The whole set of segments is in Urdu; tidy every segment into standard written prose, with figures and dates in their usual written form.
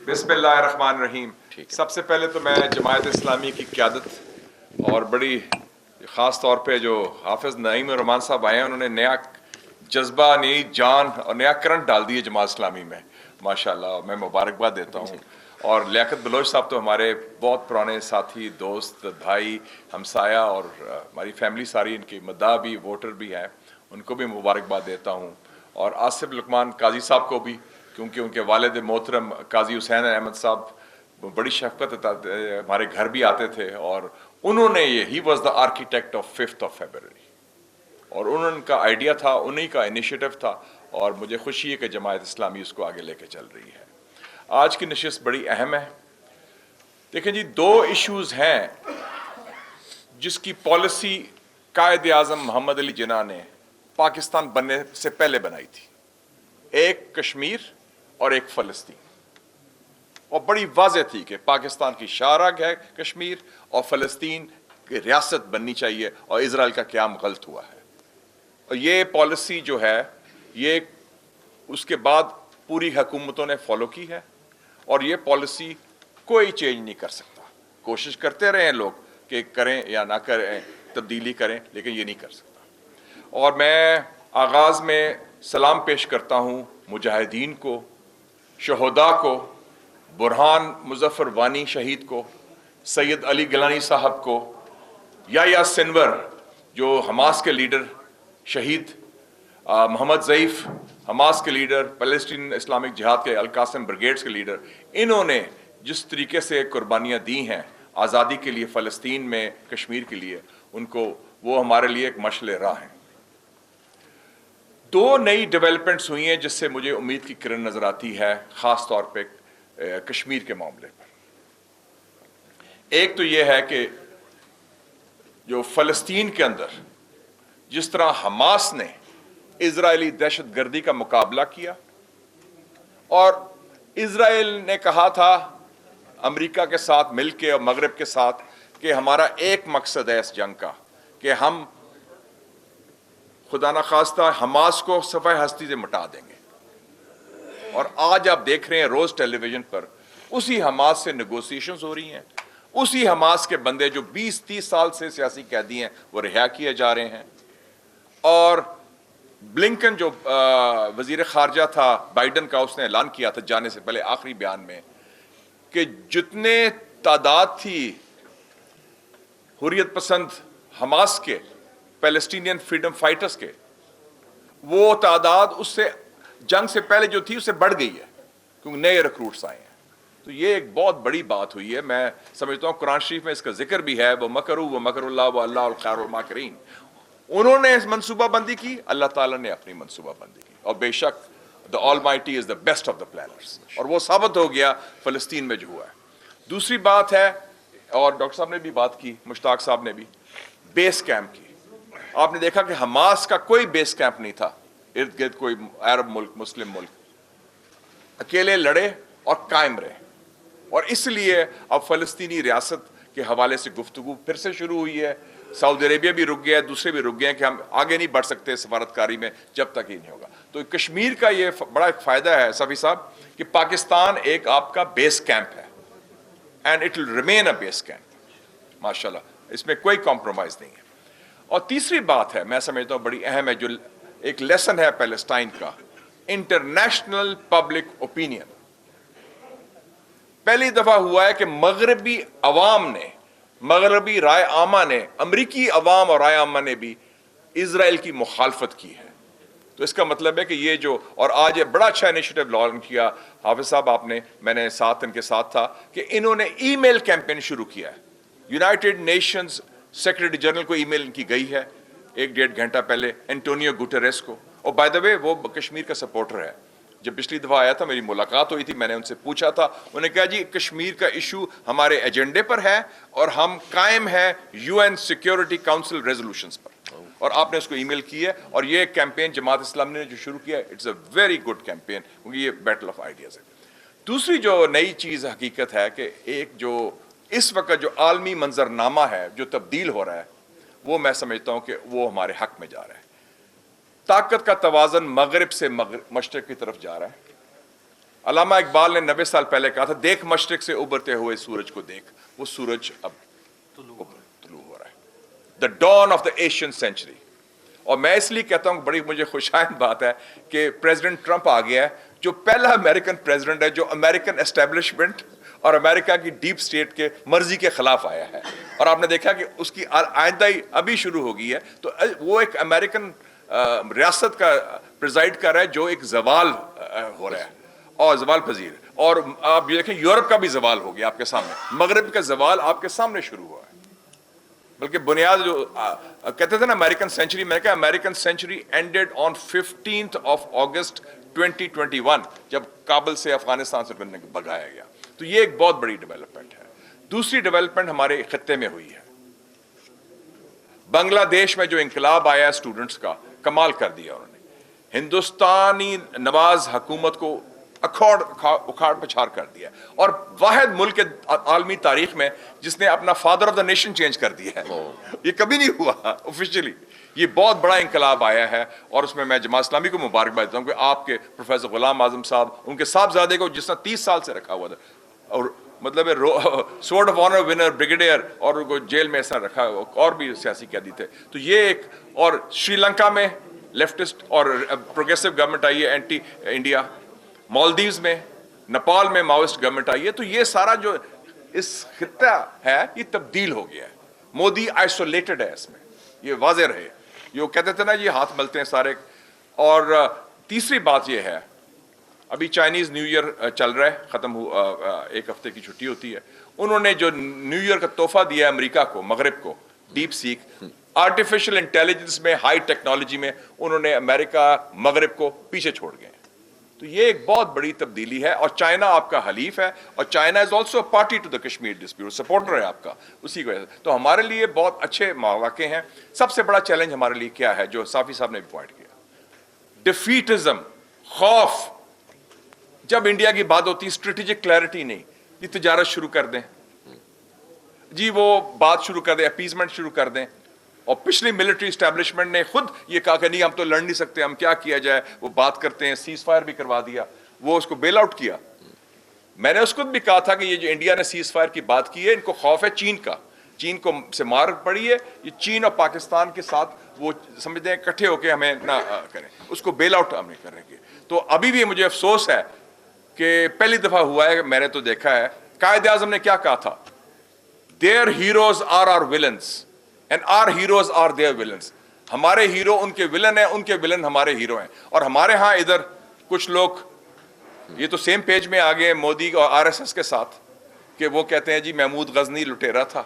بسم اللہ الرحمن الرحیم۔ سب سے پہلے تو میں جماعت اسلامی کی قیادت اور بڑی خاص طور پہ جو حافظ نعیم الرحمان صاحب آئے ہیں، انہوں نے نیا جذبہ، نئی جان اور نیا کرنٹ ڈال دی ہے جماعت اسلامی میں، ماشاءاللہ میں مبارکباد دیتا ہوں۔ اور لیاقت بلوچ صاحب تو ہمارے بہت پرانے ساتھی، دوست، بھائی، ہمسایہ، اور ہماری فیملی ساری ان کی مداح بھی، ووٹر بھی ہیں، ان کو بھی مبارکباد دیتا ہوں۔ اور آصف لقمان قاضی صاحب کو بھی، کیونکہ ان کے والد محترم قاضی حسین احمد صاحب بڑی شفقت ہمارے گھر بھی آتے تھے، اور انہوں نے he was the architect of 5 February, اور انہوں کا آئیڈیا تھا، انہی کا انیشیٹو تھا، اور مجھے خوشی ہے کہ جماعت اسلامی اس کو آگے لے کے چل رہی ہے۔ آج کی نشست بڑی اہم ہے۔ دیکھیں جی، 2 ایشوز ہیں جس کی پالیسی قائد اعظم محمد علی جناح نے پاکستان بننے سے پہلے بنائی تھی، ایک کشمیر اور ایک فلسطین، اور بڑی واضح تھی کہ پاکستان کی شاہراہ ہے کشمیر، اور فلسطین کی ریاست بننی چاہیے، اور اسرائیل کا قیام غلط ہوا ہے۔ اور یہ پالیسی جو ہے، یہ اس کے بعد پوری حکومتوں نے فالو کی ہے، اور یہ پالیسی کوئی چینج نہیں کر سکتا۔ کوشش کرتے رہے ہیں لوگ کہ کریں یا نہ کریں، تبدیلی کریں، لیکن یہ نہیں کر سکتا۔ اور میں آغاز میں سلام پیش کرتا ہوں مجاہدین کو، شہداء کو، برہان مظفر وانی شہید کو، سید علی گیلانی صاحب کو، یا سنور جو حماس کے لیڈر شہید، محمد ضعیف حماس کے لیڈر، پیلسٹین اسلامک جہاد کے القاسم بریگیڈز کے لیڈر، انہوں نے جس طریقے سے قربانیاں دی ہیں آزادی کے لیے، فلسطین میں، کشمیر کے لیے، ان کو، وہ ہمارے لیے ایک مشعل راہ ہیں۔ 2 نئی ڈیولپمنٹس ہوئی ہیں جس سے مجھے امید کی کرن نظر آتی ہے، خاص طور پہ کشمیر کے معاملے پر۔ ایک تو یہ ہے کہ جو فلسطین کے اندر جس طرح حماس نے اسرائیلی دہشت گردی کا مقابلہ کیا، اور اسرائیل نے کہا تھا امریکہ کے ساتھ مل کے اور مغرب کے ساتھ کہ ہمارا ایک مقصد ہے اس جنگ کا، کہ ہم خدا نخواستہ حماس کو صفحہ ہستی سے مٹا دیں گے۔ اور آج آپ دیکھ رہے ہیں روز ٹیلی ویژن پر اسی حماس سے نیگوسیشنز ہو رہی ہیں، اسی حماس کے بندے جو 20-30 سال سے سیاسی قیدی ہیں وہ رہا کیے جا رہے ہیں۔ اور بلنکن جو وزیر خارجہ تھا بائیڈن کا، اس نے اعلان کیا تھا جانے سے پہلے آخری بیان میں کہ جتنے تعداد تھی حریت پسند حماس کے، پیلسٹینین فریڈم فائٹرز کے، وہ تعداد اس سے جنگ سے پہلے جو تھی اس سے بڑھ گئی ہے، کیونکہ نئے ریکروٹس آئے ہیں۔ تو یہ ایک بہت بڑی بات ہوئی ہے۔ میں سمجھتا ہوں قرآن شریف میں اس کا ذکر بھی ہے، وہ مکروا و مکر اللہ واللہ خیر الماکرین۔ انہوں نے منصوبہ بندی کی، اللہ تعالیٰ نے اپنی منصوبہ بندی کی، اور بے شک the Almighty is the best of the planners، اور وہ ثابت ہو گیا فلسطین میں جو ہوا ہے۔ دوسری بات ہے، اور ڈاکٹر صاحب نے بھی بات کی، مشتاق صاحب نے بھی، بیس کیمپ کی۔ آپ نے دیکھا کہ حماس کا کوئی بیس کیمپ نہیں تھا ارد گرد کوئی عرب ملک، مسلم ملک، اکیلے لڑے اور قائم رہے۔ اور اس لیے اب فلسطینی ریاست کے حوالے سے گفتگو پھر سے شروع ہوئی ہے۔ سعودی عربیہ بھی رک گیا ہے، دوسرے بھی رک گئے ہیں کہ ہم آگے نہیں بڑھ سکتے سفارتکاری میں جب تک ہی نہیں ہوگا۔ تو کشمیر کا یہ بڑا ایک فائدہ ہے صفی صاحب کہ پاکستان ایک آپ کا بیس کیمپ ہے، and it will remain a base camp, ماشاءاللہ، اس میں کوئی کمپرومائز نہیں ہے۔ اور تیسری بات ہے، میں سمجھتا ہوں بڑی اہم ہے، جو ایک لیسن ہے پیلسٹائن کا، انٹرنیشنل پبلک اوپینین۔ پہلی دفعہ ہوا ہے کہ مغربی عوام نے، مغربی رائے عامہ نے، امریکی عوام اور رائے عامہ نے بھی اسرائیل کی مخالفت کی ہے۔ تو اس کا مطلب ہے کہ یہ جو، اور آج یہ بڑا اچھا انیشیٹو لانچ کیا حافظ صاحب آپ نے، میں نے ساتھ ان کے ساتھ تھا، کہ انہوں نے ای میل کیمپین شروع کیا ہے۔ یونائٹڈ نیشنز سیکرٹری جنرل کو ای میل ان کی گئی ہے 1-1.5 گھنٹہ پہلے، انٹونیو گوٹریس کو، اور بائی دا وے وہ کشمیر کا سپورٹر ہے۔ جب پچھلی دفعہ آیا تھا میری ملاقات ہوئی تھی، میں نے ان سے پوچھا تھا، انہوں نے کہا جی کشمیر کا ایشو ہمارے ایجنڈے پر ہے، اور ہم قائم ہیں UN سیکیورٹی کاؤنسل ریزولوشنز پر۔ اور آپ نے اس کو ای میل کی ہے، اور یہ کیمپین جماعت اسلامی نے جو شروع کیا ہے، it's a very good campaign, کیونکہ یہ بیٹل آف آئیڈیاز ہے۔ دوسری جو نئی چیز حقیقت ہے کہ ایک جو اس وقت جو عالمی منظرنامہ ہے جو تبدیل ہو رہا ہے، وہ میں سمجھتا ہوں کہ وہ ہمارے حق میں جا رہا ہے۔ طاقت کا توازن مغرب سے مشرق کی طرف جا رہا ہے، علامہ اقبال نے 90 سال پہلے کہا تھا دیکھ مشرق سے ابھرتے ہوئے سورج کو دیکھ، وہ سورج اب طلوع ہو رہا ہے، the dawn of the Asian century. اور میں اس لیے کہتا ہوں بڑی مجھے خوشائند بات ہے کہ پریزیڈنٹ ٹرمپ آ گیا ہے، جو پہلا امریکن پریزیڈنٹ ہے جو امریکن اسٹیبلشمنٹ اور امریکہ کی ڈیپ سٹیٹ کے مرضی کے خلاف آیا ہے. اور آپ نے دیکھا کہ اس کی آئندہ ابھی شروع ہو گئی ہے. تو وہ ایک امریکن ریاست کا پریزائڈ کر رہا ہے جو ایک زوال ہو رہا ہے اور زوال پذیر. اور آپ یہ دیکھیں یورپ کا بھی زوال ہو گیا آپ کے سامنے، مغرب کا زوال آپ کے سامنے شروع ہوا ہے. بلکہ بنیاد جو کہتے تھے نا امریکن سینچری، میں نے کہا امریکن سینچری اینڈیڈ آن 15 اگست 2021 جب کابل سے افغانستان سے بھگایا گیا. تو یہ ایک بہت بڑی ڈیولپمنٹ ہے. دوسری ڈیولپمنٹ ہمارے خطے میں ہوئی ہے، بنگلہ دیش میں جو انقلاب آیا اسٹوڈنٹس کا، کمال کر دیا انہوں نے. ہندوستانی نواز حکومت کو اکھاڑ پچھاڑ کر دیا، اور واحد ملک عالمی تاریخ میں جس نے اپنا father of the nation change کر دیا ہے. یہ کبھی نہیں ہوا آفیشلی. یہ بہت بڑا انقلاب آیا ہے، اور اس میں میں جماعت اسلامی کو مبارکباد دیتا ہوں کہ آپ کے پروفیسر غلام اعظم صاحب، ان کے صاحبزادے کو جس نے 30 سال سے رکھا ہوا تھا، اور مطلب sword of honour winner brigadier, اور ان کو جیل میں ایسا رکھا ہوا، اور بھی سیاسی قیدی تھے. تو یہ ایک، اور شری لنکا میں لیفٹسٹ اور پروگریسو گورنمنٹ آئی ہے اینٹی انڈیا، مالدیوز میں، نیپال میں ماوسٹ گورنمنٹ آئی ہے. تو یہ سارا جو اس خطہ ہے یہ تبدیل ہو گیا ہے. مودی آئسولیٹڈ ہے اس میں، یہ واضح رہے. یہ کہتے تھے نا یہ ہاتھ ملتے ہیں سارے. اور تیسری بات یہ ہے، ابھی چائنیز نیو ایئر چل رہا ہے، ختم ہوا، ایک ہفتے کی چھٹی ہوتی ہے. انہوں نے جو نیو ایئر کا تحفہ دیا ہے امریکہ کو، مغرب کو، ڈیپ سیک، آرٹیفیشل انٹیلیجنس میں، ہائی ٹیکنالوجی میں، انہوں نے امریکہ مغرب کو پیچھے چھوڑ گئے. تو یہ ایک بہت بڑی تبدیلی ہے. اور چائنا آپ کا حلیف ہے، اور China is also party to the Kashmir dispute, supporter ہے آپ کا اسی کی وجہ سے. تو ہمارے لیے بہت اچھے مواقع ہیں. سب سے بڑا چیلنج ہمارے لیے کیا ہے، جو صافی صاحب نے بھی پوائنٹ کیا، ڈیفیٹزم، خوف. جب انڈیا کی بات ہوتی ہے اسٹریٹجک کلیئرٹی نہیں، یہ تجارت شروع کر دیں جی، وہ بات شروع کر دیں، اپیزمنٹ شروع کر دیں. اور پچھلی ملٹری اسٹیبلشمنٹ نے خود یہ کہا کہ نہیں ہم تو لڑ نہیں سکتے، ہم کیا کیا جائے. وہ بات کرتے ہیں، سیز فائر بھی کروا دیا، وہ اس کو بیل آؤٹ کیا. میں نے اس کو بھی کہا تھا کہ یہ جو انڈیا نے سیز فائر کی بات کی ہے، ان کو خوف ہے چین کا، چین کو سے مار پڑی ہے. یہ چین اور پاکستان کے ساتھ وہ سمجھتے ہیں اکٹھے ہو کے ہمیں نہ کریں، اس کو بیل آؤٹ ہم نہیں کریں گے. تو ابھی بھی مجھے افسوس ہے کہ پہلی دفعہ ہوا ہے، میں نے تو دیکھا ہے، قائد اعظم نے کیا کہا تھا، their heroes are our villains and our heroes are their villains. ہمارے ہیرو ان کے ولن ہیں، ان کے ولن ہمارے ہیرو ہیں. اور ہمارے ہاں ادھر کچھ لوگ یہ تو سیم پیج میں آ گئے مودی اور آر ایس ایس کے ساتھ، کہ وہ کہتے ہیں جی محمود غزنی لٹیرا تھا،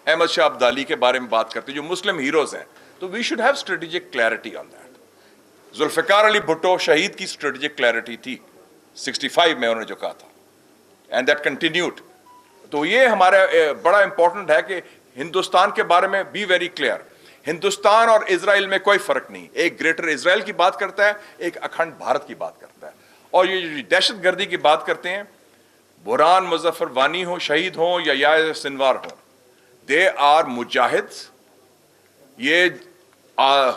احمد شاہ عبدالی کے بارے میں بات کرتے ہیں جو مسلم ہیروز ہیں. تو we should have strategic clarity on that. Zulfikar Ali Bhutto شہید کی اسٹریٹجک کلیئرٹی تھی 65 میں، انہوں نے جو کہا تھا، اینڈ دیٹ کنٹینیوڈ. تو یہ ہمارا بڑا امپورٹنٹ ہے کہ ہندوستان کے بارے میں بی ویری کلیئر. ہندوستان اور اسرائیل میں کوئی فرق نہیں. ایک گریٹر اسرائیل کی بات کرتا ہے، ایک اکھنڈ بھارت کی بات کرتا ہے. اور یہ دہشت گردی کی بات کرتے ہیں، برہان مظفر وانی ہو، شہید ہوں یا یاسر سنوار ہوں، دے آر مجاہد، یہ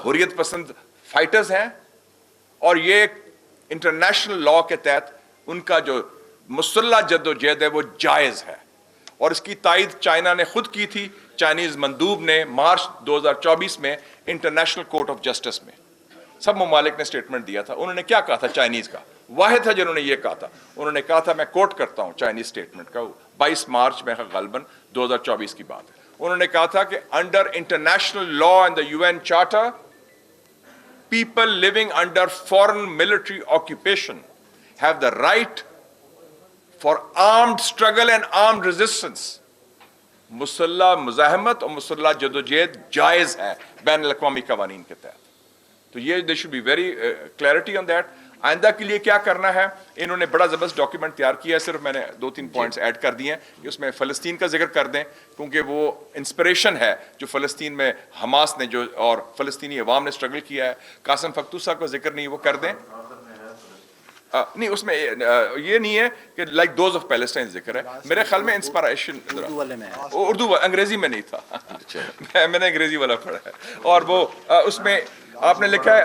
حریت پسند فائٹرز ہیں. اور یہ انٹرنیشنل لا کے تحت ان کا جو مسلح جد و جہد ہے وہ جائز ہے. اور اس کی تائید چائنا نے خود کی تھی. چائنیز مندوب نے مارچ 2024 میں انٹرنیشنل کورٹ آف جسٹس میں سب ممالک نے اسٹیٹمنٹ دیا تھا. انہوں نے کیا کہا تھا، چائنیز کا واحد تھا جنہوں نے یہ کہا تھا. انہوں نے کہا تھا، میں کوٹ کرتا ہوں چائنیز اسٹیٹمنٹ کا، 22 مارچ میں غالباً 2024 کی بات ہے. انہوں نے کہا تھا کہ under international law and the UN charter, people living under foreign military occupation have the right for armed struggle and armed resistance. مسلح مزاحمت اور مسلح جدوجہد جائز ہے بین الاقوامی قوانین کے تحت. تو یہ they should be very clarity on that. آئندہ کے لیے کیا کرنا ہے، انہوں نے بڑا زبردست ڈاکیومنٹ تیار کیا ہے. صرف میں نے 2-3 پوائنٹس ایڈ کر دیے ہیں کہ اس میں فلسطین کا ذکر کر دیں، کیونکہ وہ انسپریشن ہے جو فلسطین میں حماس نے جو اور فلسطینی عوام نے اسٹرگل کیا ہے. قاسم فقتوسہ کا ذکر نہیں، وہ کر دیں. نہیں اس میں یہ نہیں ہے کہ لائک دوز آف پیلسٹائن ذکر ہے. میرے خیال میں انسپریشن اردو انگریزی میں نہیں تھا، میں نے انگریزی والا پڑھا ہے. اور وہ اس میں آپ نے لکھا ہے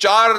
4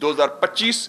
2025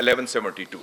1172।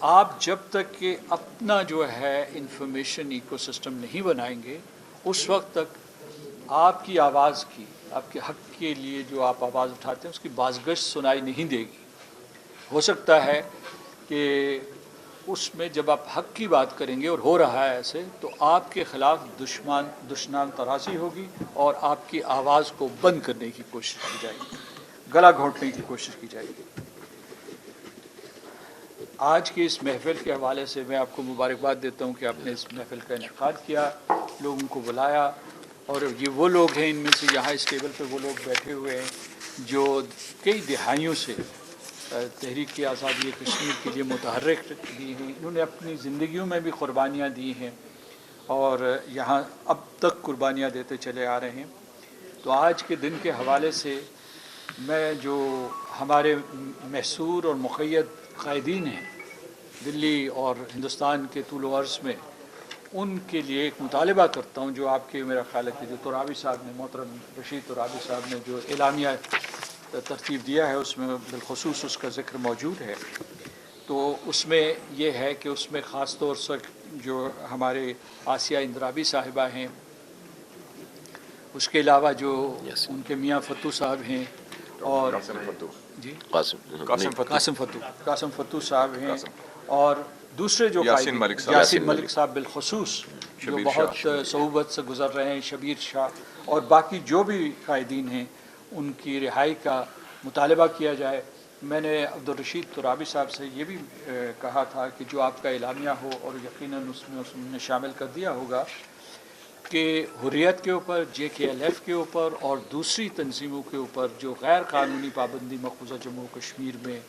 آپ جب تک کہ اپنا جو ہے انفارمیشن ایکو سسٹم نہیں بنائیں گے اس وقت تک آپ کی آواز کی، آپ کے حق کے لیے جو آپ آواز اٹھاتے ہیں اس کی بازگشت سنائی نہیں دے گی. ہو سکتا ہے کہ اس میں جب آپ حق کی بات کریں گے اور ہو رہا ہے ایسے تو آپ کے خلاف دشنام تراشی ہوگی اور آپ کی آواز کو بند کرنے کی کوشش کی جائے گی، گلا گھونٹنے کی کوشش کی جائے گی. آج کی اس محفل کے حوالے سے میں آپ کو مبارکباد دیتا ہوں کہ آپ نے اس محفل کا انعقاد کیا، لوگوں کو بلایا، اور یہ وہ لوگ ہیں ان میں سے یہاں اس ٹیبل پہ وہ لوگ بیٹھے ہوئے ہیں جو کئی دہائیوں سے تحریک آزادی کشمیر کے لیے متحرک بھی ہیں. انہوں نے اپنی زندگیوں میں بھی قربانیاں دی ہیں اور یہاں اب تک قربانیاں دیتے چلے آ رہے ہیں. تو آج کے دن کے حوالے سے میں جو ہمارے محصور اور مقید قائدین ہیں دلی اور ہندوستان کے طول و عرض میں، ان کے لیے ایک مطالبہ کرتا ہوں جو آپ کے میرا خیال ہے کہ جو ترابی صاحب نے، محترم رشید ترابی صاحب نے جو اعلامیہ ترتیب دیا ہے اس میں بالخصوص اس کا ذکر موجود ہے. تو اس میں یہ ہے کہ اس میں خاص طور سے جو ہمارے آسیہ اندرابی صاحبہ ہیں، اس کے علاوہ جو ان کے میاں فتو صاحب ہیں اور جی قاسم فتو صاحب ہیں اور دوسرے جو یاسین ملک صاحب بالخصوص جو بہت صعوبت سے گزر رہے ہیں، شبیر شاہ اور باقی جو بھی قائدین ہیں، ان کی رہائی کا مطالبہ کیا جائے. میں نے عبدالرشید ترابی صاحب سے یہ بھی کہا تھا کہ جو آپ کا اعلامیہ ہو، اور یقیناً اس میں شامل کر دیا ہوگا کہ حریت کے اوپر، JKLF کے اوپر اور دوسری تنظیموں کے اوپر جو غیر قانونی پابندی مقبوضہ جموں و کشمیر میں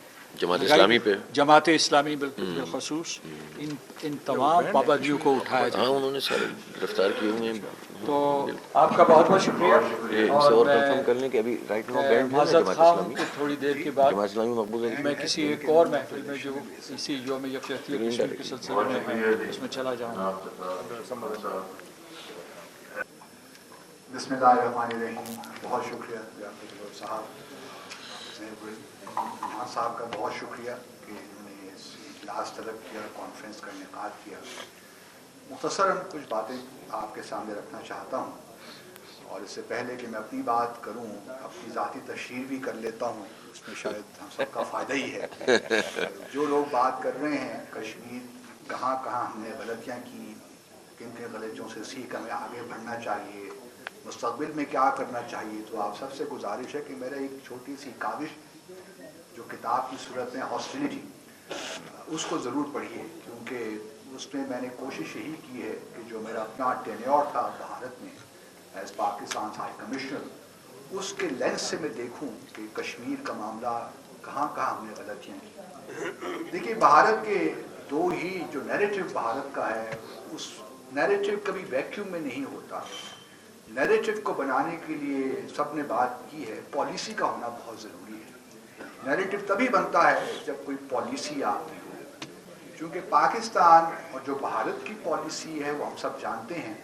جماعت اسلامی بالخصوص ان تمام پابندیوں کو اٹھایا جائے. انہوں نے سارے گرفتار کیے ہوئے ہیں. تو آپ کا بہت بہت شکریہ. اور کنفرم کر لیں کہ ابھی رائٹ ناؤ بینڈ ہے معذرت خواہ ہوں کہ تھوڑی دیر کے بعد جماعت اسلامی مقبوضہ میں کسی ایک اور محفل میں جو اسی یوم یکجہتی کشمیر کے سلسلے میں ہے اس میں چلا جاؤں گا. بسم اللہ الرحمن الرحیم. بہت شکریہ صاحب صاحب کا بہت شکریہ کہ انہوں نے اس اجلاس طلب کیا، کانفرنس کا انعقاد کیا. مختصراً کچھ باتیں آپ کے سامنے رکھنا چاہتا ہوں، اور اس سے پہلے کہ میں اپنی بات کروں اپنی ذاتی تشہیر بھی کر لیتا ہوں، اس میں شاید ہم سب کا فائدہ ہی ہے. جو لوگ بات کر رہے ہیں کشمیر کہاں کہاں ہم نے غلطیاں کی، کن کن غلطیوں سے سیکھ ہمیں آگے بڑھنا چاہیے، مستقبل میں کیا کرنا چاہیے، تو آپ سب سے گزارش ہے کہ میرا ایک چھوٹی سی کاوش جو کتاب کی صورت میں ہاسٹیلیٹی، اس کو ضرور پڑھیے، کیونکہ اس میں میں نے کوشش یہی کی ہے کہ جو میرا اپنا ٹینیور تھا بھارت میں ایز پاکستان ہائی کمشنر، اس کے لینس سے میں دیکھوں کہ کشمیر کا معاملہ کہاں کہاں ہم نے غلطیاں کی. دیکھیے بھارت کے دو ہی جو نیریٹو بھارت کا ہے، اس نیریٹو کبھی ویکیوم میں نہیں ہوتا. نیریٹو کو بنانے کے لیے سب نے بات کی ہے پالیسی کا ہونا بہت ضروری ہے. نیریٹو تبھی بنتا ہے جب کوئی پالیسی آتی ہو. چونکہ پاکستان اور جو بھارت کی پالیسی ہے وہ ہم سب جانتے ہیں،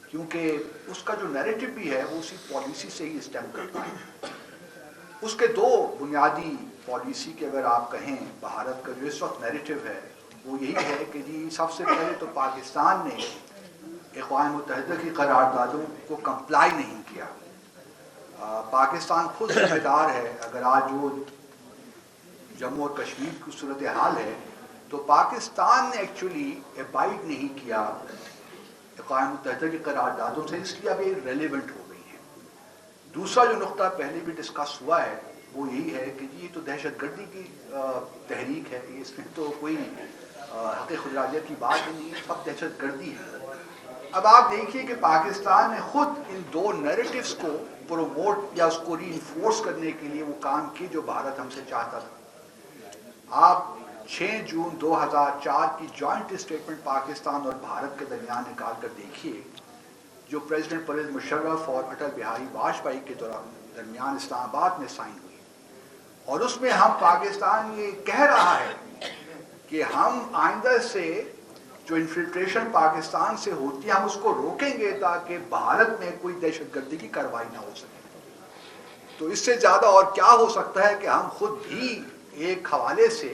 کیونکہ اس کا جو نیریٹو بھی ہے وہ اسی پالیسی سے ہی اسٹیم کرتا ہے. اس کے دو بنیادی پالیسی کے اگر آپ کہیں بھارت کا جو اس وقت نیریٹو ہے وہ یہی ہے کہ جی سب سے پہلے تو پاکستان نے اقوام متحدہ کی قراردادوں کو کمپلائی نہیں کیا. پاکستان خود ذمہ دار ہے. اگر آج وہ جموں اور کشمیر کی صورتحال ہے تو پاکستان نے ایکچولی ابائڈ نہیں کیا اقوام متحدہ کی قراردادوں سے، اس لیے اب یہ ریلیونٹ ہو گئی ہیں. دوسرا جو نقطہ پہلے بھی ڈسکس ہوا ہے وہ یہی ہے کہ جی یہ تو دہشت گردی کی تحریک ہے، اس میں تو کوئی حق خودارادیت کی بات نہیں ہے، سب دہشت گردی ہے. اب آپ دیکھیے کہ پاکستان نے خود ان دو نیریٹیوز کو پروموٹ یا اس کو ری انفورس کرنے کے لیے وہ کام کیے جو بھارت ہم سے چاہتا تھا. آپ 6 جون 2004 کی جوائنٹ اسٹیٹمنٹ پاکستان اور بھارت کے درمیان نکال کر دیکھیے جو پریزیڈنٹ پرویز مشرف اور اٹل بہاری واجپئی کے درمیان اسلام آباد میں سائن ہوئی، اور اس میں ہم پاکستان یہ کہہ رہا ہے کہ ہم آئندہ سے جو انفلٹریشن پاکستان سے ہوتی ہے ہم اس کو روکیں گے تاکہ بھارت میں کوئی دہشت گردی کی کارروائی نہ ہو سکے. تو اس سے زیادہ اور کیا ہو سکتا ہے کہ ہم خود بھی ایک حوالے سے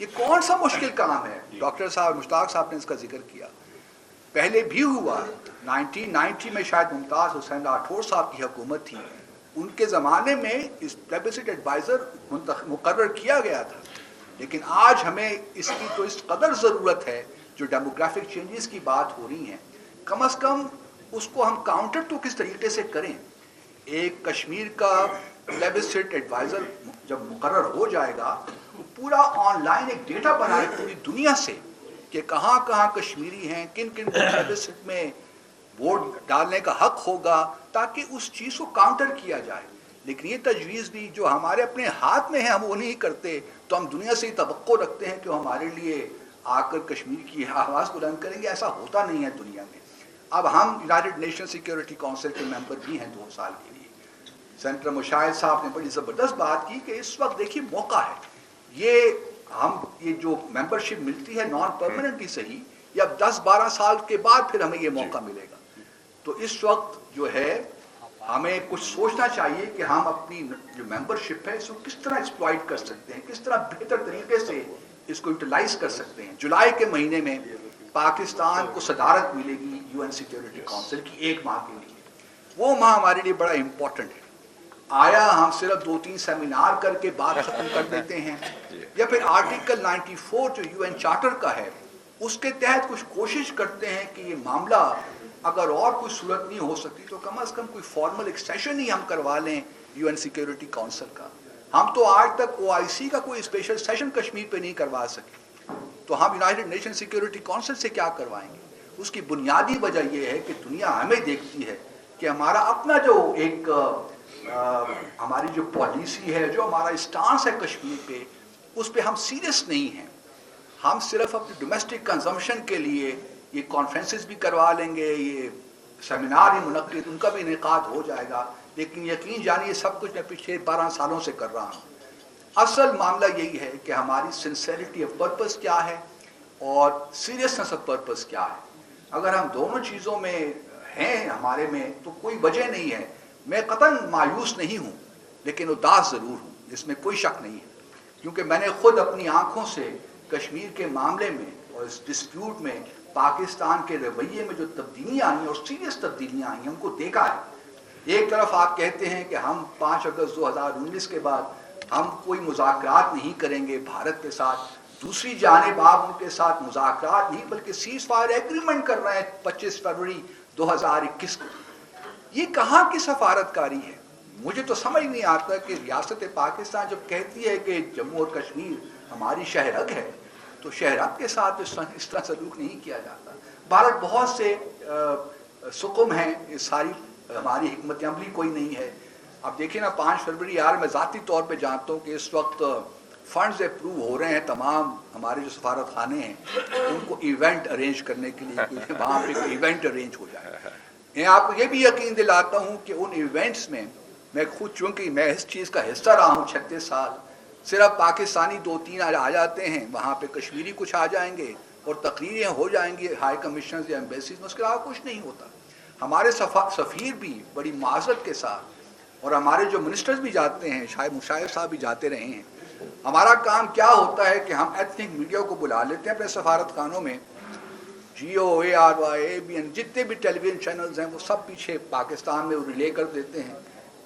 یہ کون سا مشکل کام ہے؟ ڈاکٹر صاحب مشتاق صاحب نے اس کا ذکر کیا، پہلے بھی ہوا 1990 میں شاید ممتاز حسین راٹھور صاحب کی حکومت تھی، ان کے زمانے میں اس پلیبسٹ ایڈوائزر مقرر کیا گیا تھا، لیکن آج ہمیں اس کی تو اس قدر ضرورت ہے جو ڈیموگرافک چینجز کی بات ہو رہی ہیں، کم از کم اس کو ہم کاؤنٹر تو کس طریقے سے کریں۔ ایک کشمیر کا پلیبسٹ ایڈوائزر جب مقرر ہو جائے گا، وہ پورا آن لائن ایک ڈیٹا بنائے پوری دنیا سے کہ کہاں کہاں کشمیری ہیں، کن کن کو پلیبسٹ میں ووٹ ڈالنے کا حق ہوگا، تاکہ اس چیز کو کاؤنٹر کیا جائے۔ لیکن یہ تجویز بھی جو ہمارے اپنے ہاتھ میں ہے ہم وہ نہیں کرتے، تو ہم دنیا سے ہی توقع رکھتے ہیں کہ وہ ہمارے لیے آ کر کشمیر کی آواز بلند کریں گے۔ ایسا ہوتا نہیں ہے دنیا میں۔ اب ہم یونائٹڈ نیشن سیکیورٹی کونسل کے ممبر بھی ہیں 2 سال کے لیے۔ سینیٹر مشاہد صاحب نے بڑی زبردست بات کی کہ اس وقت دیکھیے موقع ہے، یہ جو ممبرشپ ملتی ہے نان پرماننٹ ہی صحیح، یا 10-12 سال کے بعد پھر ہمیں یہ موقع ملے گا، تو اس وقت جو ہے ہمیں کچھ سوچنا چاہیے کہ ہم اپنی جو ممبرشپ ہے اس کو کس طرح ایکسپلائٹ کر سکتے ہیں، کس طرح بہتر طریقے سے اس کو یوٹیلائز کر سکتے ہیں۔ جولائی کے مہینے میں پاکستان کو صدارت ملے گی UN سیکیورٹی کونسل کی 1 ماہ کے لیے، وہ ماہ ہمارے لیے بڑا امپورٹنٹ ہے۔ آیا ہم صرف 2-3 سیمینار کر کے بات ختم کر دیتے ہیں، یا پھر آرٹیکل 94 جو UN چارٹر کا ہے اس کے تحت کچھ کوشش کرتے ہیں کہ یہ معاملہ اگر اور کوئی صورت نہیں ہو سکتی تو کم از کم کوئی فارمل ایکسٹینشن ہی ہم کروا لیں UN سیکیورٹی کونسل کا۔ ہم تو آج تک OIC کا کوئی اسپیشل سیشن کشمیر پہ نہیں کروا سکے، تو ہم یونائٹڈ نیشن سیکیورٹی کونسل سے کیا کروائیں گے؟ اس کی بنیادی وجہ یہ ہے کہ دنیا ہمیں دیکھتی ہے کہ ہمارا اپنا جو ایک ہماری جو پالیسی ہے، جو ہمارا اسٹانس ہے کشمیر پہ، اس پہ ہم سیریس نہیں ہیں۔ ہم صرف اپنی ڈومیسٹک کنزمپشن کے لیے یہ کانفرنسز بھی کروا لیں گے، یہ سیمینار ہی منعقد ان کا بھی انعقاد ہو جائے گا، لیکن یقین جانیے سب کچھ میں پچھلے 12 سالوں سے کر رہا ہوں۔ اصل معاملہ یہی ہے کہ ہماری سنسیریٹی آف پرپس کیا ہے اور سیریسنس آف پرپس کیا ہے۔ اگر ہم دونوں چیزوں میں ہیں ہمارے میں تو کوئی وجہ نہیں ہے۔ میں قطعاً مایوس نہیں ہوں، لیکن اداس ضرور ہوں، اس میں کوئی شک نہیں ہے، کیونکہ میں نے خود اپنی آنکھوں سے کشمیر کے معاملے میں اور اس ڈسپیوٹ میں پاکستان کے رویے میں جو تبدیلیاں آئی ہیں اور سیریس تبدیلیاں آئی ہیں ان کو دیکھا ہے۔ ایک طرف آپ کہتے ہیں کہ ہم 5 اگست 2019 کے بعد ہم کوئی مذاکرات نہیں کریں گے بھارت کے ساتھ، دوسری جانب آپ ان کے ساتھ مذاکرات نہیں بلکہ سیز فائر ایگریمنٹ کر رہے ہیں 25 فروری 2021 کو۔ یہ کہاں کی سفارت کاری ہے؟ مجھے تو سمجھ نہیں آتا کہ ریاست پاکستان جب کہتی ہے کہ جموں اور کشمیر ہماری شہرگ ہے تو شہرگ کے ساتھ اس طرح سلوک نہیں کیا جاتا۔ بھارت بہت سے سکم ہیں، یہ ساری ہماری حکمت عملی کوئی نہیں ہے۔ اب دیکھیں نا 5 فروری یار میں ذاتی طور پہ جانتا ہوں کہ اس وقت فنڈز اپروو ہو رہے ہیں تمام ہمارے جو سفارت خانے ہیں ان کو ایونٹ ارینج کرنے کے لیے کہ وہاں پہ کوئی ایونٹ ارینج ہو جائے۔ میں آپ کو یہ بھی یقین دلاتا ہوں کہ ان ایونٹس میں میں خود چونکہ میں اس چیز کا حصہ رہا ہوں 36 سال، صرف پاکستانی 2-3 آ جاتے ہیں، وہاں پہ کشمیری کچھ آ جائیں گے اور تقریریں ہو جائیں گی ہائی کمیشنز یا ایمبیسیز میں، اس کے علاوہ کچھ نہیں ہوتا۔ ہمارے سفیر بھی بڑی معذرت کے ساتھ اور ہمارے جو منسٹرز بھی جاتے ہیں، شاید مشاہد صاحب بھی جاتے رہے ہیں۔ ہمارا کام کیا ہوتا ہے کہ ہم ایتھنک میڈیا کو بلا لیتے ہیں اپنے سفارت خانوں میں، GO ARY ABN جتنے بھی ٹیلی ویژن چینلز ہیں وہ سب پیچھے پاکستان میں ریلے کر دیتے ہیں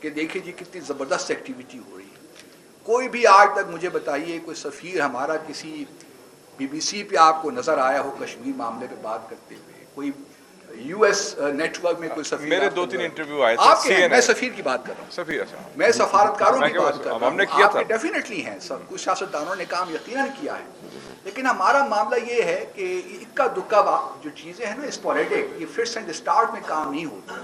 کہ دیکھیں جی کتنی زبردست ایکٹیویٹی ہو رہی ہے۔ کوئی بھی آج تک مجھے بتائیے کوئی سفیر ہمارا کسی BBC پہ آپ کو نظر آیا ہو کشمیر معاملے پہ بات کرتے ہوئے؟ کوئی US نیٹ ورک میں کوئی سفیر؟ میرے 2-3 انٹرویو آئے آپ تھے، کے، میں سفیر کی بات کر رہا ہوں، سفیر اچھا میں سفارتکاروں کی بات کر رہا ہوں۔ ہم نے کیا آپ تھا، کے ڈیفینیٹلی ہیں، سب کچھ سیاستدانوں نے کام یقیناً کیا ہے، لیکن ہمارا معاملہ یہ ہے کہ اکا دکا جو چیزیں ہیں نا اسپوریڈک، یہ فٹس اینڈ اسٹارٹ میں کام نہیں ہوتا۔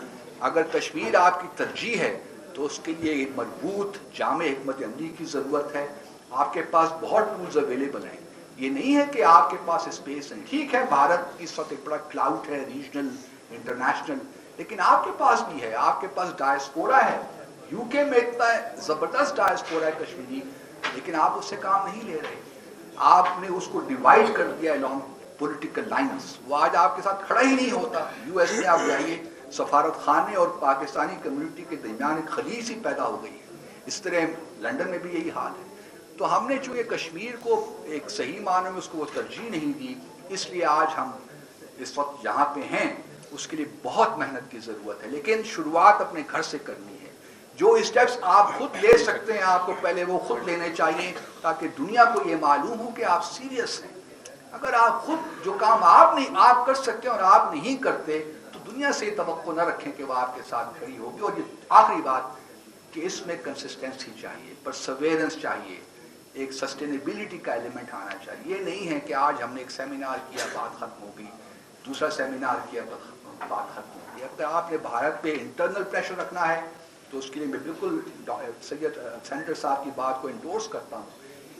اگر کشمیر آپ کی ترجیح ہے تو اس کے لیے ایک مضبوط جامع حکمت عملی کی ضرورت ہے۔ آپ کے پاس بہت ٹولز اویلیبل ہیں، یہ نہیں ہے کہ آپ کے پاس اسپیس نہیں۔ ٹھیک ہے بھارت کی اس وقت ایک بڑا کلاؤڈ ہے ریجنل انٹرنیشنل، لیکن آپ کے پاس بھی ہے، آپ کے پاس ڈائسپورا ہے۔ UK میں اتنا زبردست ڈائسپورا ہے کشمیری، لیکن آپ اس سے کام نہیں لے رہے۔ آپ نے اس کو ڈیوائڈ کر دیا along پولیٹیکل لائنز، وہ آج آپ کے ساتھ کھڑا ہی نہیں ہوتا۔ US میں آپ جائیے سفارت خانے اور پاکستانی کمیونٹی کے درمیان ایک خلیج سی پیدا ہو گئی ہے، اس طرح لنڈن میں بھی یہی حال ہے۔ تو ہم نے چونکہ کشمیر کو ایک صحیح معنی میں اس کو وہ ترجیح نہیں دی، اس لیے آج ہم اس وقت یہاں پہ ہیں. اس کے لیے بہت محنت کی ضرورت ہے، لیکن شروعات اپنے گھر سے کرنی ہے. جو اسٹیپس آپ خود لے سکتے ہیں آپ کو پہلے وہ خود لینے چاہیے، تاکہ دنیا کو یہ معلوم ہو کہ آپ سیریس ہیں. اگر آپ خود جو کام آپ کر سکتے ہیں اور آپ نہیں کرتے تو دنیا سے یہ توقع نہ رکھیں کہ وہ آپ کے ساتھ کھڑی ہوگی. اور یہ آخری بات کہ اس میں کنسسٹنسی چاہیے، پرسویرنس چاہیے، ایک سسٹینیبلٹی کا ایلیمنٹ آنا چاہیے. یہ نہیں ہے کہ آج ہم نے ایک سیمینار کیا بات ختم ہو گئی، دوسرا سیمینار کیا بات ختم ہو گئی. اگر آپ نے بھارت پہ انٹرنل پریشر رکھنا ہے تو اس کے لیے میں بالکل سید سینیٹر صاحب کی بات کو انڈورس کرتا ہوں.